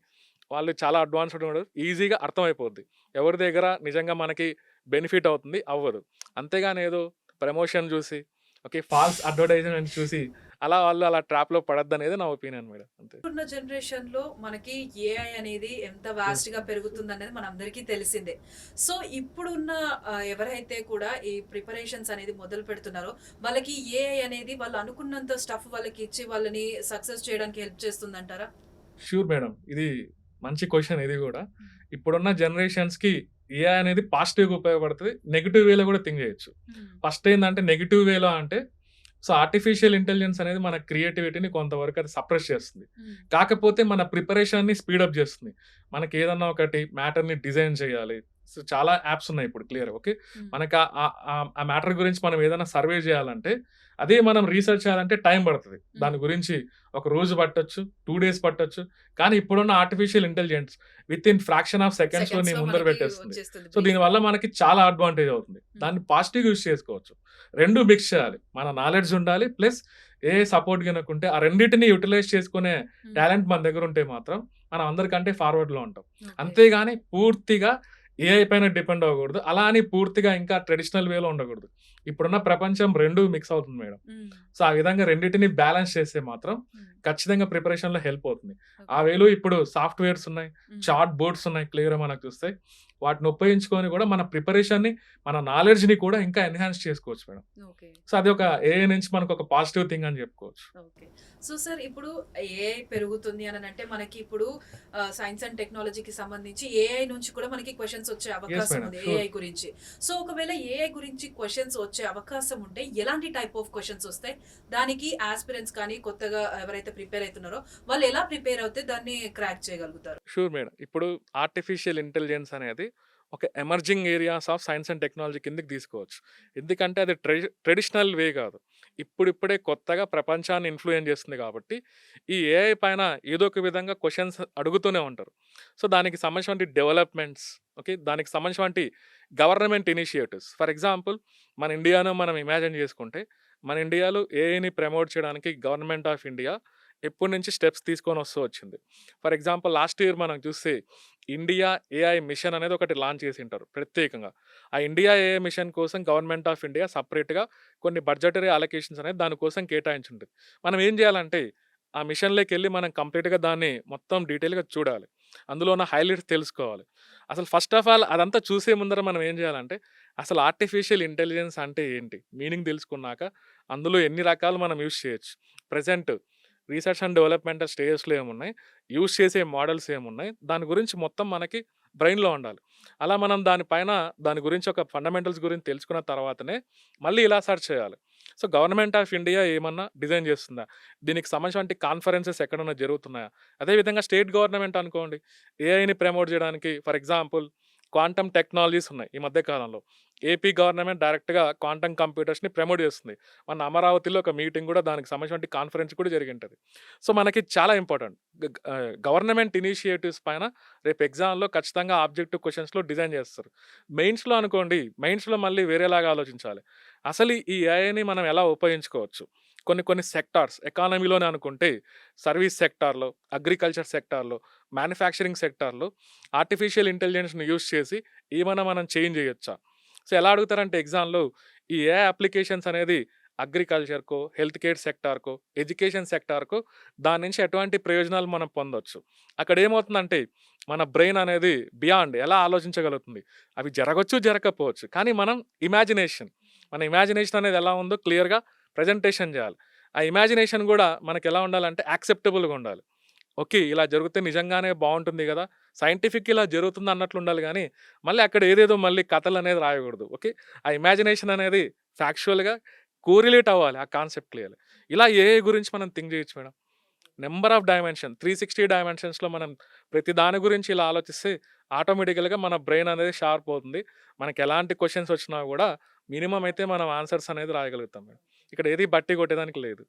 వాళ్ళు చాలా అడ్వాన్స్‌డ్ ఉన్నారు. ఈజీగా అర్థమైపోద్ది. ఎవరి దగ్గర నిజంగా మనకి బెనిఫిట్ అవుతుంది అవ్వదు. అంతేగాని ఏదో ప్రమోషన్ చూసి, ఓకే, ఫాల్స్ అడ్వర్టైజ్‌మెంట్ చూసి వాళ్ళు అలా ట్రాప్‌లో పడొద్దనేది నా ఒపీనియన్ మేడం. అంతే. ఇప్పుడున్న జనరేషన్‌లో మనకి ఏఐ అనేది ఎంత యెస్. వాస్ట్‌గా పెరుగుతుందనేది మనందరికీ తెలిసిందే. సో, ఇప్పుడున్న ఎవరైతే కూడా ఈ ప్రిపరేషన్స్ అనేది మొదలు పెడుతున్నారో, వాళ్ళకి ఏఐ అనేది వాళ్ళు అనుకున్నంత స్టఫ్ వాళ్ళకి ఇచ్చి వాళ్ళని సక్సెస్ చేయడానికి హెల్ప్ చేస్తుందంటారా? Sure madam. ఇది మంచి క్వెషన్ ఇది గూడా. ఇప్పుడున్న జనరేషన్స్‌కి ఏఐ అనేది పాజిటివ్‌గా ఉపయోగపడతది. నెగెటివ్ వేలో గూడా థింక్ జేయొచ్చు. హ్మ్. ఫస్ట్ ఏందంటే నెగెటివ్ వేలో అంటే ఆర్టిఫిషియల్ ఇంటెలిజెన్స్ అనేది మన క్రియేటివిటీని కొంతవరకు అది సప్రెస్ చేస్తుంది. హ్మ్. కాకపోతే మన ప్రిపరేషన్‌ని స్పీడప్ చేస్తుంది. మనకేదన్నా ఒకటి మ్యాటర్‌ని డిజైన్ చేయాలి. చాలా యాప్స్ ఉన్నాయి ఇప్పుడు క్లియర్. ఓకే. హ్మ్. మనకు ఆ మ్యాటర్ గురించి మనం ఏదైనా సర్వే చేయాలంటే, అదే మనం రీసెర్చ్ చేయాలంటే టైం పడతది. హ్మ్. దాని గురించి ఒక రోజు పట్టొచ్చు, 2 డేస్ పట్టొచ్చు. కానీ ఇప్పుడున్న artificial intelligence within fraction of సెకండ్స్‌లో నీ సెకండ్స్‌లో ముందర మనకి పెట్టేస్తుంది. వచ్చేస్తుంది బ్రీఫ్. దీనివల్ల మనకి చాలా అడ్వాంటేజ్ అవుతుంది. హ్మ్. దాన్ని పాజిటివ్‌గా యూజ్ చేసుకోవచ్చు. 2 మిక్స్ చేయాలి. మన నాలెడ్జ్ ఉండాలి. ప్లస్ ఏఐ సపోర్ట్ గనుకుంటే ఆ రెండిటిని యుటిలైజ్ చేసుకునే హ్మ్. టాలెంట్ మన దగ్గర ఉంటే మాత్రం మనం అందరికంటే ఫార్వర్డ్‌లో ఉంటాం. ఓకే. అంతేగాని పూర్తిగా ఏఐ పైన డిపెండ్ అవ్వకూడదు. అలా అని పూర్తిగా ఇంకా ట్రెడిషనల్ వేలో ఉండకూడదు. ఇప్పుడున్న ప్రపంచం 2 మిక్స్ అవుతుంది మేడం. హ్మ్. ఆ విధంగా రెండిటిని బ్యాలెన్స్ చేస్తే మాత్రం హ్మ్. ఖచ్చితంగా ప్రిపరేషన్‌లో హెల్ప్ అవుతుంది. ఆ ఓకే. వేలో ఇప్పుడు సాఫ్ట్‌వేర్స్ ఉన్నాయి. హ్మ్. చాట్ బోర్డ్స్ ఉన్నాయి క్లియర్‌గా మనకు చూస్తే. వాటిని ఉపయోగించుకొని కూడా మన ప్రిపరేషన్‌ని, మన నాలెడ్జ్‌ని కూడా ఇంకా ఎన్హాన్స్ చేసుకోవచ్చు మేడం. ఓకే. అది ఒక ఏఐ నుంచి మనకొక పాజిటివ్ థింగ్ అని చెప్పుకోవచ్చు. ఓకే. సో, సార్ ఇప్పుడు ఏఐ పెరుగుతుంది అననంటే మనకి ఇప్పుడు సైన్స్ అండ్ టెక్నాలజీకి సంబంధించి ఏఐ నుంచి కూడా మనకి క్వెషన్స్ వచ్చే యెస్ అవకాశం మేడం. ఉంది షూర్. ఏఐ గురించి. సో, ఒకవేళ ఏఐ గురించి క్వెషన్స్ వచ్చే అవకాశం ఉంటే ఎలాంటి టైప్ ఆఫ్ క్వెషన్స్ వస్తాయి? దానికి యాస్పిరెంట్స్ కానీ కొత్తగా ఎవరైతే ప్రిపేర్ అయితున్నారో వాళ్ళు ఎలా ప్రిపేర్ అవుతే దాన్ని క్రాక్ చేయగలుగుతారు? Sure madam. ఇప్పుడు ఆర్టిఫిషియల్ ఇంటెలిజెన్స్ అనేది ఒక emerging areas of science and technology కిందకి తీసుకోవచ్చు. ఎందుకంటే అది ట్రెడిషనల్ వే కాదు. ఇప్పుడిప్పుడే కొత్తగా ప్రపంచాన్ని ఇన్‌ఫ్లూయెన్స్ చేస్తుంది కాబట్టి, ఈ ఏఐ పైన ఏదో ఒక విధంగా క్వెషన్స్ అడుగుతూనే ఉంటారు. దానికి సంబంధించినటువంటి డెవలప్‌మెంట్స్, ఓకే, దానికి సంబంధించినటువంటి గవర్నమెంట్ ఇనిషియేటివ్స్. ఫర్ ఎగ్జాంపుల్ మన ఇండియాను మనం ఇమాజిన్ చేసుకుంటే, మన ఇండియాలో ఏఐని ప్రమోట్ చేయడానికి గవర్నమెంట్ ఆఫ్ ఇండియా ఎప్పటి నుంచి స్టెప్స్ తీసుకొని వస్తూ వచ్చింది. ఫర్ ఎగ్జాంపుల్ లాస్ట్ ఇయర్ మనం చూస్తే ఇండియా ఏఐ మిషన్ అనేది ఒకటి లాంచ్ చేసింటారు ప్రత్యేకంగా. ఆ ఇండియా ఏఐ మిషన్ కోసం గవర్నమెంట్ ఆఫ్ ఇండియా సెపరేట్‌గా కొన్ని బడ్జెటరీ అలొకేషన్స్ అనేది దానికోసం కేటాయించుంటది. మనం ఏం చేయాలంటే ఆ మిషన్‌లోకెళ్ళి మనం కంప్లీట్‌గా దాన్ని మొత్తం డీటెయిల్‌గా చూడాలి. అందులో ఉన్న హైలైట్స్ తెలుసుకోవాలి. అసలు ఫస్ట్ ఆఫ్ ఆల్ అదంతా చూసే ముందర మనం ఏం చేయాలంటే అసలు ఆర్టిఫిషియల్ ఇంటెలిజెన్స్ అంటే ఏంటి? మీనింగ్ తెలుసుకున్నాక అందులో ఎన్ని రకాలు మనం యూజ్ చేయొచ్చు. ప్రెజెంట్ రీసెర్చ్ అండ్ డెవలప్‌మెంటల్ స్టేజెస్‌లో ఏమున్నాయి? యూజ్ చేసే మోడల్స్ ఏమున్నాయి? దాని గురించి మొత్తం మనకి బ్రెయిన్‌లో ఉండాలి. అలా మనం దాని గురించి ఒక ఫండమెంటల్స్ గురించి తెలుసుకున్న తర్వాతనే మళ్ళీ ఇలా సెర్చ్ చేయాలి. గవర్నమెంట్ ఆఫ్ ఇండియా ఏమన్నా డిజైన్ చేస్తుందా? దీనికి సంబంధించినటువంటి కాన్ఫరెన్సెస్ ఎక్కడన్నా జరుగుతున్నాయా? అదే విధంగా స్టేట్ గవర్నమెంట్ అనుకోండి. ఏఐని ప్రమోట్ చేయడానికి ఫర్ ఎగ్జాంపుల్ క్వాంటమ్ టెక్నాలజీస్ ఉన్నాయి ఈ మధ్య కాలంలో. ఏపీ గవర్నమెంట్ డైరెక్ట్‌గా క్వాంటమ్ కంప్యూటర్స్‌ని ప్రమోట్ చేస్తుంది. మన అమరావతిలో ఒక మీటింగ్ కూడా దానికి సంబంధించిన కాన్ఫరెన్స్ కూడా జరిగింటది. మనకి చాలా ఇంపార్టెంట్. గవర్నమెంట్ ఇనిషియేటివ్స్ పైన రేపు ఎగ్జామ్‌లో ఖచ్చితంగా ఆబ్జెక్టివ్ క్వెషన్స్‌లో డిజైన్ చేస్తారు. మెయిన్స్‌లో అనుకోండి, మెయిన్స్‌లో మళ్ళీ వేరేలాగా ఆలోచించాలి. అసలు ఈ ఏఐని మనం ఎలా ఉపయోగించుకోవచ్చు? కొన్ని కొన్ని సెక్టార్స్ ఎకానమీలోనే అనుకుంటే సర్వీస్ సెక్టార్‌లో, అగ్రికల్చర్ సెక్టార్‌లో, మ్యానుఫ్యాక్చరింగ్ సెక్టార్‌లో ఆర్టిఫిషియల్ ఇంటెలిజెన్స్‌ని యూజ్ చేసి ఏమైనా మనం చేంజ్ చేయొచ్చా? ఎలా అడుగుతారంటే ఎగ్జామ్‌లో ఈ ఏఐ అప్లికేషన్స్ అనేది అగ్రికల్చర్‌కో, హెల్త్ కేర్ సెక్టార్‌కో, ఎడ్యుకేషన్ సెక్టార్‌కో దాని నుంచి ఎటువంటి ప్రయోజనాలు మనం పొందొచ్చు. అక్కడ ఏమవుతుందంటే మన బ్రెయిన్ అనేది బియాండ్ ఎలా ఆలోచించగలుగుతుంది. అవి జరగొచ్చు, జరగకపోవచ్చు. కానీ మన ఇమాజినేషన్ అనేది ఎలా ఉందో క్లియర్‌గా ప్రెజెంటేషన్ చేయాలి. ఆ ఇమాజినేషన్ గూడా మనకెలా ఉండాలంటే యాక్సెప్టబుల్‌గా ఉండాలి. ఓకే. ఇలా జరిగితే నిజంగానే బావుంటుంది గదా! సైంటిఫిక్ ఇలా జరుగుతుంది అన్నట్లు ఉండాలి గానీ, మళ్ళీ అక్కడ ఏదేదో మళ్ళీ కథలనేది రాయకూడదు. ఓకే. ఆ ఇమాజినేషన్ అనేది ఫ్యాక్చువల్‌గా కోరిలేట్ అవ్వాలి. ఆ కాన్సెప్ట్ క్లియర్‌గా. ఇలా ఏఐ గురించి మనం థింక్ చేయొచ్చు మేడం. నంబర్ ఆఫ్ డైమెన్షన్ 360 డైమెన్షన్స్‌లో మనం ప్రతి దాని గురించి ఇలా ఆలోచిస్తే ఆటోమేటికల్‌గా మన బ్రెయిన్ అనేది షార్ప్ అవుతుంది. మనకెలాంటి క్వెషన్స్ వచ్చినా గూడా మినిమమ్ అయితే మనం ఆన్సర్స్ అనేది రాయగలుగుతాం మేడం. ఇక్కడ ఏది బట్టి కొట్టేదానికి లేదు.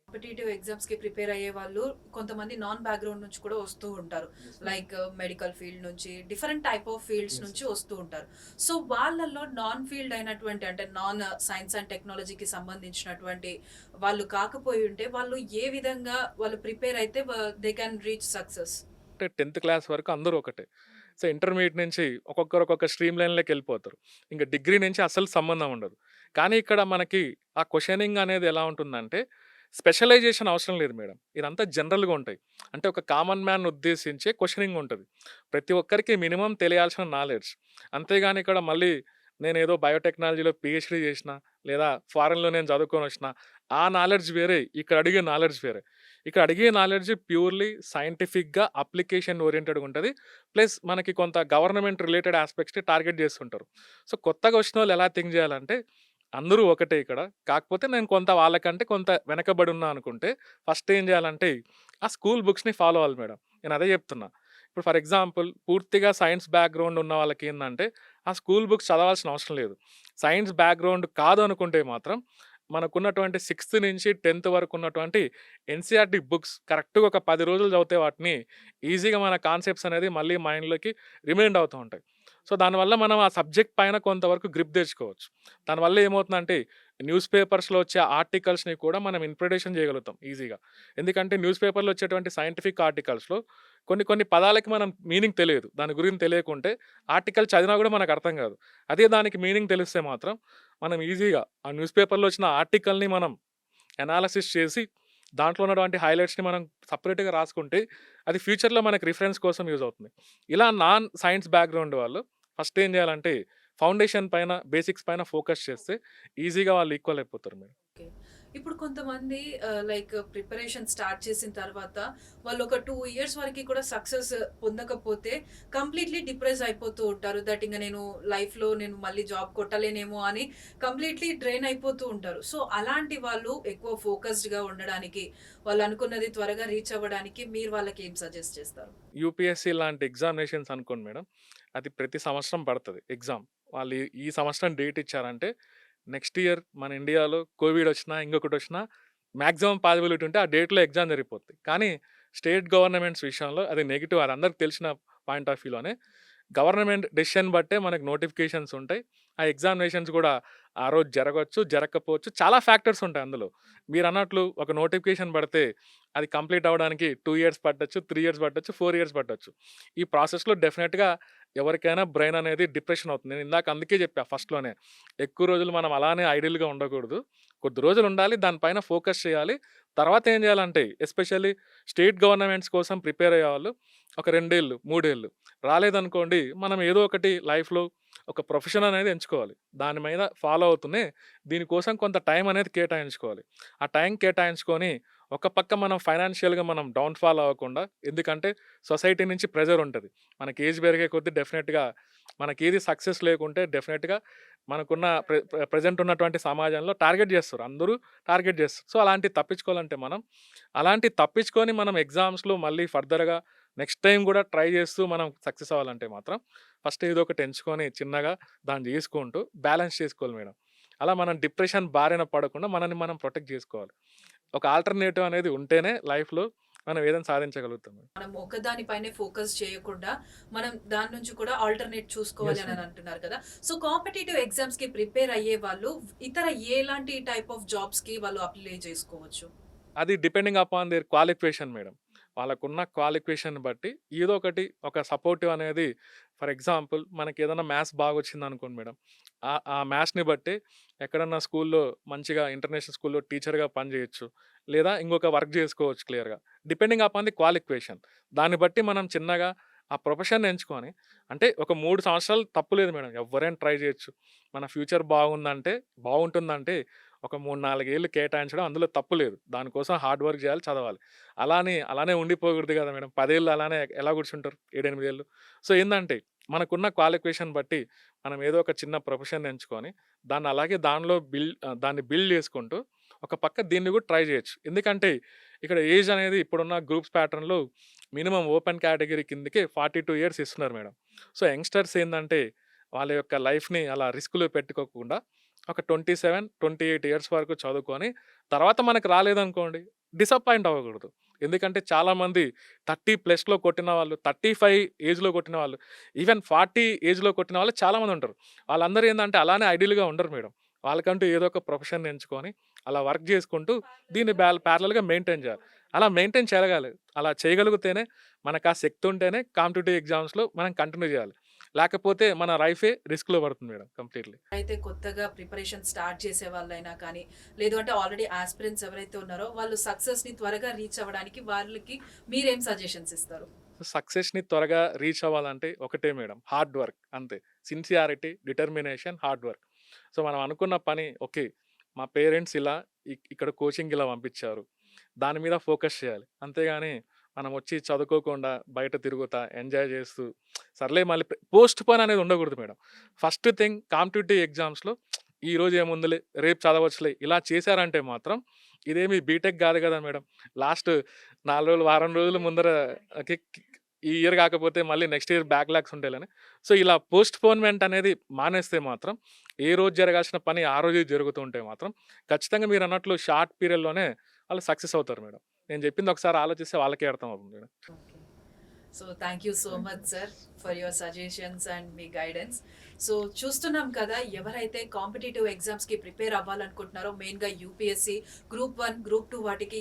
కాంపిటీటివ్ ఎగ్జామ్స్‌కి ప్రిపేర్ అయ్యే వాళ్ళు కొంతమంది నాన్ బ్యాక్‌గ్రౌండ్ నుంచి కూడా వస్తూ ఉంటారు. లైక్ మెడికల్ ఫీల్డ్ నుంచి డిఫరెంట్ టైప్ ఆఫ్ ఫీల్డ్స్ నుంచి వస్తూ ఉంటారు. సో వాళ్ళల్లో నాన్ ఫీల్డ్ అయినటువంటి అంటే నాన్ సైన్స్ అండ్ టెక్నాలజీకి సంబంధించినటువంటి వాళ్ళు కాకపోయి ఉంటే వాళ్ళు ఏ విధంగా వాళ్ళు ప్రిపేర్ అయితే దే కెన్ రీచ్ సక్సెస్? అంటే 10థ్ క్లాస్ వరకు అందరూ ఒకటే. సో, ఇంటర్మీడియేట్ నుంచి ఒక్కొక్కరు ఒక్కొక్క స్ట్రీమ్ లైన్‌లోకెళ్ళిపోతారు. ఇంక డిగ్రీ నుంచి అస్సలు సంబంధం ఉండదు. కానీ ఇక్కడ మనకి ఆ క్వెషనింగ్ అనేది ఎలా ఉంటుందంటే, స్పెషలైజేషన్ అవసరం లేదు మేడం. ఇదంతా జనరల్‌గా ఉంటాయి. అంటే ఒక కామన్ మ్యాన్‌ని ఉద్దేశించే క్వెషనింగ్ ఉంటది. ప్రతి ఒక్కరికి మినిమమ్ తెలియాల్సిన నాలెడ్జ్. అంతేగాని ఇక్కడ మళ్ళీ నేనేదో బయోటెక్నాలజీలో పీహెచ్‌డీ చేషినా, లేదా ఫారెన్‌లో నేను చదువుకొనొచ్చినా, ఆ నాలెడ్జ్ వేరే, ఇక్కడ అడిగే నాలెడ్జ్ వేరే. ఇక్కడ అడిగే నాలెడ్జ్ ప్యూర్‌లీ సైంటిఫిక్‌గా అప్లికేషన్ ఓరియెంటెడ్‌గా ఉంటది. ప్లస్ మనకి కొంత గవర్నమెంట్ రిలేటెడ్ యాస్పెక్ట్స్‌ని టార్గెట్ చేస్తుంటారు. సో, కొత్తగా వచ్చినోళ్ళు ఎలా థింక్ చేయాలంటే, అందరూ ఒకటే ఇక్కడ. కాకపోతే నేను కొంత వాళ్ళకంటే కొంత వెనకబడి ఉన్నా అనుకుంటే, ఫస్ట్ ఏం చేయాలంటే, ఆ స్కూల్ బుక్స్‌ని ఫాలో అవ్వాలి మేడం. నేను అదే చెప్తున్నా. ఇప్పుడు ఫర్ ఎగ్జాంపుల్ పూర్తిగా సైన్స్ బ్యాక్‌గ్రౌండ్ ఉన్న వాళ్ళకేందంటే, ఆ స్కూల్ బుక్స్ చదవాల్సిన అవసరం లేదు. సైన్స్ బ్యాక్‌గ్రౌండ్ కాదు అనుకుంటే మాత్రం, మనకున్నటువంటి 6థ్ నుంచి 10థ్ వరకు ఉన్నటువంటి ఎన్‌సీఈఆర్‌టీ బుక్స్ కరెక్ట్‌గా ఒక 10 రోజులు చదివితే వాటిని ఈజీగా మన కాన్సెప్ట్స్ అనేది మళ్ళీ మైండ్‌లోకి రిమైండ్ అవుతూ ఉంటాయి. సో, దానివల్ల మనం ఆ సబ్జెక్ట్ పైన కొంతవరకు గ్రిప్ తెచ్చుకోవచ్చు. దానివల్ల ఏమవుతుందంటే న్యూస్ పేపర్స్‌లో వచ్చే ఆర్టికల్స్‌ని కూడా మనం ఇంప్లిమెంటేషన్ చేయగలుగుతాం ఈజీగా. ఎందుకంటే న్యూస్ పేపర్‌లో వచ్చేటువంటి సైంటిఫిక్ ఆర్టికల్స్‌లో కొన్ని కొన్ని పదాలకి మనం మీనింగ్ తెలియదు. దాని గురించి తెలియకుంటే ఆర్టికల్ చదివినా కూడా మనకు అర్థం కాదు. అదే దానికి మీనింగ్ తెలిస్తే మాత్రం మనం ఈజీగా ఆ న్యూస్ పేపర్‌లో వచ్చిన ఆర్టికల్‌ని మనం అనాలిసిస్ చేసి, దాంట్లో ఉన్నటువంటి హైలైట్స్‌ని మనం సెపరేట్‌గా రాసుకుంటే, అది ఫ్యూచర్‌లో మనకి రిఫరెన్స్ కోసం యూజ్ అవుతుంది. ఇలా నాన్ సైన్స్ బ్యాక్‌గ్రౌండ్ వాళ్ళు ఫస్ట్ ఏం చేయాలంటే, ఫౌండేషన్ పైన, బేసిక్స్ పైన ఫోకస్ చేస్తే ఈజీగా వాళ్ళు ఈక్వల్ అయిపోతారు మేడం. ఓకే. ఇప్పుడు కొంతమంది లైక్ ప్రిపరేషన్ స్టార్ట్ చేసిన తర్వాత వాళ్ళు ఒక 2 ఇయర్స్ వరకి కూడా సక్సెస్ పొందకపోతే కంప్లీట్‌లీ డిప్రెస్ అయిపోతూ ఉంటారు. దట్ ఇంక నేను లైఫ్‌లో నేను మళ్ళీ జాబ్ కొట్టలేనేమో అని కంప్లీట్‌లీ డ్రైన్ అయిపోతూ ఉంటారు. సో, అలాంటి వాళ్ళు ఎక్కువ ఫోకస్డ్‌గా ఉండడానికి, వాళ్ళు అనుకున్నది త్వరగా రీచ్ అవ్వడానికి మీరు వాళ్ళకి ఏం సజెస్ట్ చేస్తారు? యూపీఎస్‌సీ లాంటి ఎగ్జామినేషన్స్ అనుకోండి మేడం. అది ప్రతి సంవత్సరం పడతది ఎగ్జామ్. వాళ్ళు ఈ సంవత్సరం డేట్ ఇచ్చారంటే, నెక్స్ట్ ఇయర్ మన ఇండియాలో కోవిడ్ వచ్చినా, ఇంకొకటొచ్చినా మాక్సిమం పాసిబిలిటీ ఉంటే ఆ డేట్‌లో ఎగ్జామ్ జరిగిపోద్ది. కానీ స్టేట్ గవర్నమెంట్స్ విషయంలో అది నెగెటివ్. అది అందరికి తెలిసిన పాయింట్ ఆఫ్ వ్యూలోనే. గవర్నమెంట్ డెసిషన్ బట్టే మనకు నోటిఫికేషన్స్ ఉంటాయి. ఆ ఎగ్జామినేషన్స్ కూడా ఆ రోజు జరగొచ్చు, జరగకపోవచ్చు. చాలా ఫ్యాక్టర్స్ ఉంటాయి అందులో. మీరన్నట్లు ఒక నోటిఫికేషన్ పడితే అది కంప్లీట్ అవ్వడానికి 2 ఇయర్స్ పట్టొచ్చు, 3 ఇయర్స్ పట్టొచ్చు, 4 ఇయర్స్ పట్టొచ్చు. ఈ ప్రాసెస్‌లో డెఫినిట్‌గా ఎవరికైనా బ్రెయిన్ అనేది డిప్రెషన్ అవుతుంది. నేను ఇందాక అందుకే చెప్పా ఫస్ట్‌లోనే. ఎక్కువ రోజులు మనం అలానే ఐడిల్‌గా ఉండకూడదు. కొద్ది రోజులు ఉండాలి. దాని పైన ఫోకస్ చేయాలి. తర్వాత ఏం చేయాలంటే ఎస్పెషల్లీ స్టేట్ గవర్నమెంట్స్ కోసం ప్రిపేర్ అయ్యేవాళ్ళు ఒక 2 ఏళ్ళు, 3 ఏళ్ళు రాలేదనుకోండి మనం ఏదో ఒకటి లైఫ్‌లో ఒక ప్రొఫెషన్ అనేది ఎంచుకోవాలి. దాని మీద ఫాలో అవుతూనే దీనికోసం కొంత టైం అనేది కేటాయించుకోవాలి. ఆ టైం కేటాయించుకొని ఒక పక్క మనం ఫైనాన్షియల్‌గా మనం డౌన్ ఫాల్ అవ్వకుండా, ఎందుకంటే సొసైటీ నుంచి ప్రెషర్ ఉంటది. మనకి ఏజ్ పెరిగే కొద్దీ డెఫినిట్‌గా మనకేది సక్సెస్ లేకుంటే డెఫినిట్‌గా మనకున్న ప్రెజెంట్ ఉన్నటువంటి సమాజంలో టార్గెట్ చేస్తారు. అందరూ టార్గెట్ చేస్తారు. సో, అలాంటివి తప్పించుకోవాలంటే అలాంటివి తప్పించుకొని మనం ఎగ్జామ్స్‌లో మళ్ళీ ఫర్దర్‌గా నెక్స్ట్ టైమ్ గూడా ట్రై చేస్తూ మనం సక్సెస్ అవ్వాలంటే మాత్రం ఫస్ట్ ఏదో ఒకటి ఎంచుకొని చిన్నగా దాన్ని చేసుకుంటూ బ్యాలెన్స్ చేసుకోవాలి మేడం. అలా మనం డిప్రెషన్ బారిన పడకుండా మనల్ని మనం ప్రొటెక్ట్ చేసుకోవాలి. ఒక ఆల్టర్‌నేటివ్ అనేది ఉంటేనే లైఫ్‌లో మనం ఏదైనా సాధించగలుగుతాం. మనం ఒకదాని పైనే ఫోకస్ చేయకుండా, మనం దాని నుంచి కూడా ఆల్టర్‌నేట్ చూసుకోవాలి అని అంటున్నారు కదా! సో, కాంపిటీటివ్ ఎగ్జామ్స్‌కి ప్రిపేర్ అయ్యే వాళ్ళు ఇతర ఎలాంటి టైప్ ఆఫ్ జాబ్స్‌కి వాళ్ళు అప్లై చేసుకోవచ్చు? అది depending upon there qualification madam. వాళ్ళకున్న క్వాలిఫికేషన్‌ని బట్టి ఏదో ఒకటి ఒక సపోర్టివ్ అనేది ఫర్ ఎగ్జాంపుల్ మనకేదైనా మ్యాథ్స్ బాగొచ్చిందనుకోండి మేడం. ఆ మ్యాథ్స్‌ని బట్టి ఎక్కడన్నా స్కూల్‌లో మంచిగా ఇంటర్నేషనల్ స్కూల్‌లో టీచర్‌గా పని చేయొచ్చు. లేదా ఇంకొక వర్క్ చేసుకోవచ్చు క్లియర్‌గా. Depending upon the qualification. దాన్ని బట్టి మనం చిన్నగా ఆ ప్రొఫెషన్‌ని ఎంచుకొని అంటే ఒక 3 సంవత్సరాలు తప్పు లేదు మేడం. ఎవ్వరైనా ట్రై చేయొచ్చు. మన ఫ్యూచర్ బాగుంటుందంటే ఒక 3, 4 ఏళ్ళు కేటాయించడం అందులో తప్పు లేదు. దానికోసం హార్డ్ వర్క్ చేయాలి, చదవాలి. అలానే ఉండిపోకూడదు కదా మేడం. 10 ఏళ్ళు అలానే ఎలా కూర్చుంటారు? 7, 8 ఏళ్ళు. సో, ఏందంటే మనకున్న క్వాలిఫికేషన్ బట్టి మనం ఏదో ఒక చిన్న ప్రొఫెషన్ ఎంచుకొని దాన్ని అలాగే దాన్ని బిల్డ్ చేసుకుంటూ ఒక పక్క దీన్ని కూడా ట్రై చేయొచ్చు. ఎందుకంటే ఇక్కడ ఏజ్ అనేది ఇప్పుడున్న గ్రూప్స్ ప్యాటర్న్‌లో మినిమమ్ ఓపెన్ కేటగిరీ కిందకి 42 ఇయర్స్ ఇస్తున్నారు మేడం. సో, యంగ్‌స్టర్స్ ఏందంటే వాళ్ళ యొక్క లైఫ్‌ని అలా రిస్క్‌లో పెట్టుకోకుండా ఒక 27, 28 ఇయర్స్ వరకు చదువుకొని తర్వాత మనకు రాలేదనుకోండి డిసప్పాయింట్ అవ్వకూడదు. ఎందుకంటే చాలామంది 30 ప్లస్‌లో కొట్టిన వాళ్ళు, 35 ఏజ్‌లో కొట్టిన వాళ్ళు, ఈవెన్ 40 ఏజ్‌లో కొట్టిన వాళ్ళు చాలామంది ఉంటారు. వాళ్ళందరూ ఏందంటే అలానే ఐడియల్‌గా ఉండరు మేడం. వాళ్ళకంటూ ఏదో ఒక ప్రొఫెషన్ ఎంచుకొని అలా వర్క్ చేసుకుంటూ దీన్ని ప్యారలెల్‌గా మెయింటైన్ చేయాలి. అలా మెయింటైన్ చేయగలగాలి. అలా చేయగలిగితేనే మనకు ఆ శక్తి ఉంటేనే కాంపిటీటివ్ ఎగ్జామ్స్‌లో మనం కంటిన్యూ చేయాలి. లేకపోతే మన లైఫే రిస్క్‌లో పడుతుంది మేడం కంప్లీట్‌లీ. అయితే కొత్తగా ప్రిపరేషన్ స్టార్ట్ చేసే వాళ్ళైనా కానీ, లేదు అంటే ఆల్రెడీ ఆస్పిరెంట్స్ ఎవరైతే ఉన్నారో వాళ్ళు సక్సెస్‌ని త్వరగా రీచ్ అవ్వడానికి వాళ్ళకి మీరేం సజెషన్స్ ఇస్తారు? సక్సెస్‌ని త్వరగా రీచ్ అవ్వాలంటే ఒకటే మేడం, హార్డ్ వర్క్ అంతే. Sincerity, determination, hard work. So, మనం అనుకున్న పని ఓకే. మా పేరెంట్స్ ఇలా ఇక్కడ కోచింగ్ ఇలా పంపించారు. దాని మీద ఫోకస్ చేయాలి. అంతేగాని మనం వచ్చి చదువుకోకుండా బయట తిరుగుతా, ఎంజాయ్ చేస్తూ సర్లే మళ్ళీ పోస్ట్‌పోన్ అనేది ఉండకూడదు మేడం. ఫస్ట్ థింగ్ కాంపిటీటివ్ ఎగ్జామ్స్‌లో ఈరోజు ఏముందిలే, రేపు చదవచ్చులే ఇలా చేశారంటే మాత్రం ఇదేమి బీటెక్ కాదు కదా మేడం. లాస్ట్ 4 రోజులు, వారం రోజుల ముందర కి కి ఈ ఇయర్ కాకపోతే మళ్ళీ నెక్స్ట్ ఇయర్ బ్యాక్‌లాగ్స్ ఉంటాయిలని. సో, ఇలా పోస్ట్‌పోన్‌మెంట్ అనేది మానేస్తే మాత్రం ఏ రోజు జరగాల్సిన పని ఆ రోజే జరుగుతూ ఉంటే మాత్రం ఖచ్చితంగా మీరన్నట్లు షార్ట్ పీరియడ్‌లోనే వాళ్ళు సక్సెస్ అవుతారు మేడం. నేను చెప్పింది ఒకసారి ఆలోచిస్తే వాళ్ళకే అర్థమవుతుంది madam. Okay. So thank you so much sir for your suggestions and me guidance. So చూస్తున్నాం కదా, ఎవరైతే కాంపిటేటివ్ ఎగ్జామ్స్కి ప్రిపేర్ అవ్వాలనుకుంటున్నారో మెయిన్గా యూపీఎస్సి గ్రూప్ 1, గ్రూప్ 2 వాటికి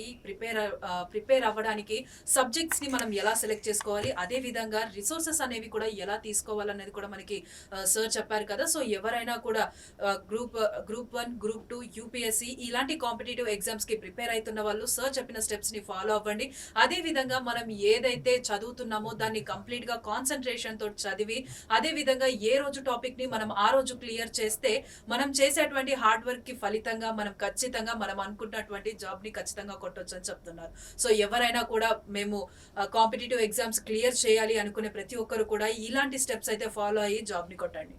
ప్రిపేర్ అవ్వడానికి సబ్జెక్ట్స్ని మనం ఎలా సెలెక్ట్ చేసుకోవాలి, అదేవిధంగా రిసోర్సెస్ అనేవి కూడా ఎలా తీసుకోవాలనేది కూడా మనకి సార్ చెప్పారు కదా. సో ఎవరైనా కూడా గ్రూప్ 1, గ్రూప్ 2, యూపీఎస్సి ఇలాంటి కాంపిటేటివ్ ఎగ్జామ్స్కి ప్రిపేర్ అవుతున్న వాళ్ళు సార్ చెప్పిన స్టెప్స్ని ఫాలో అవ్వండి. అదేవిధంగా మనం ఏదైతే చదువుతున్నామో దాన్ని కంప్లీట్గా కాన్సన్ట్రేషన్ తోటి చదివి అదే విధంగా ఏ రోజు టాపిక్ ని మనం ఆ రోజు క్లియర్ చేస్తే మనం చేసేటువంటి హార్డ్ వర్క్ కి ఫలితంగా మనం ఖచ్చితంగా మనం అనుకున్నటువంటి జాబ్ ని ఖచ్చితంగా కొట్టొచ్చు అని చెప్తున్నారు. సో ఎవరైనా కూడా మేము కాంపిటేటివ్ ఎగ్జామ్స్ క్లియర్ చేయాలి అనుకునే ప్రతి ఒక్కరు కూడా ఇలాంటి స్టెప్స్ అయితే ఫాలో అయ్యి జాబ్ ని కొట్టండి.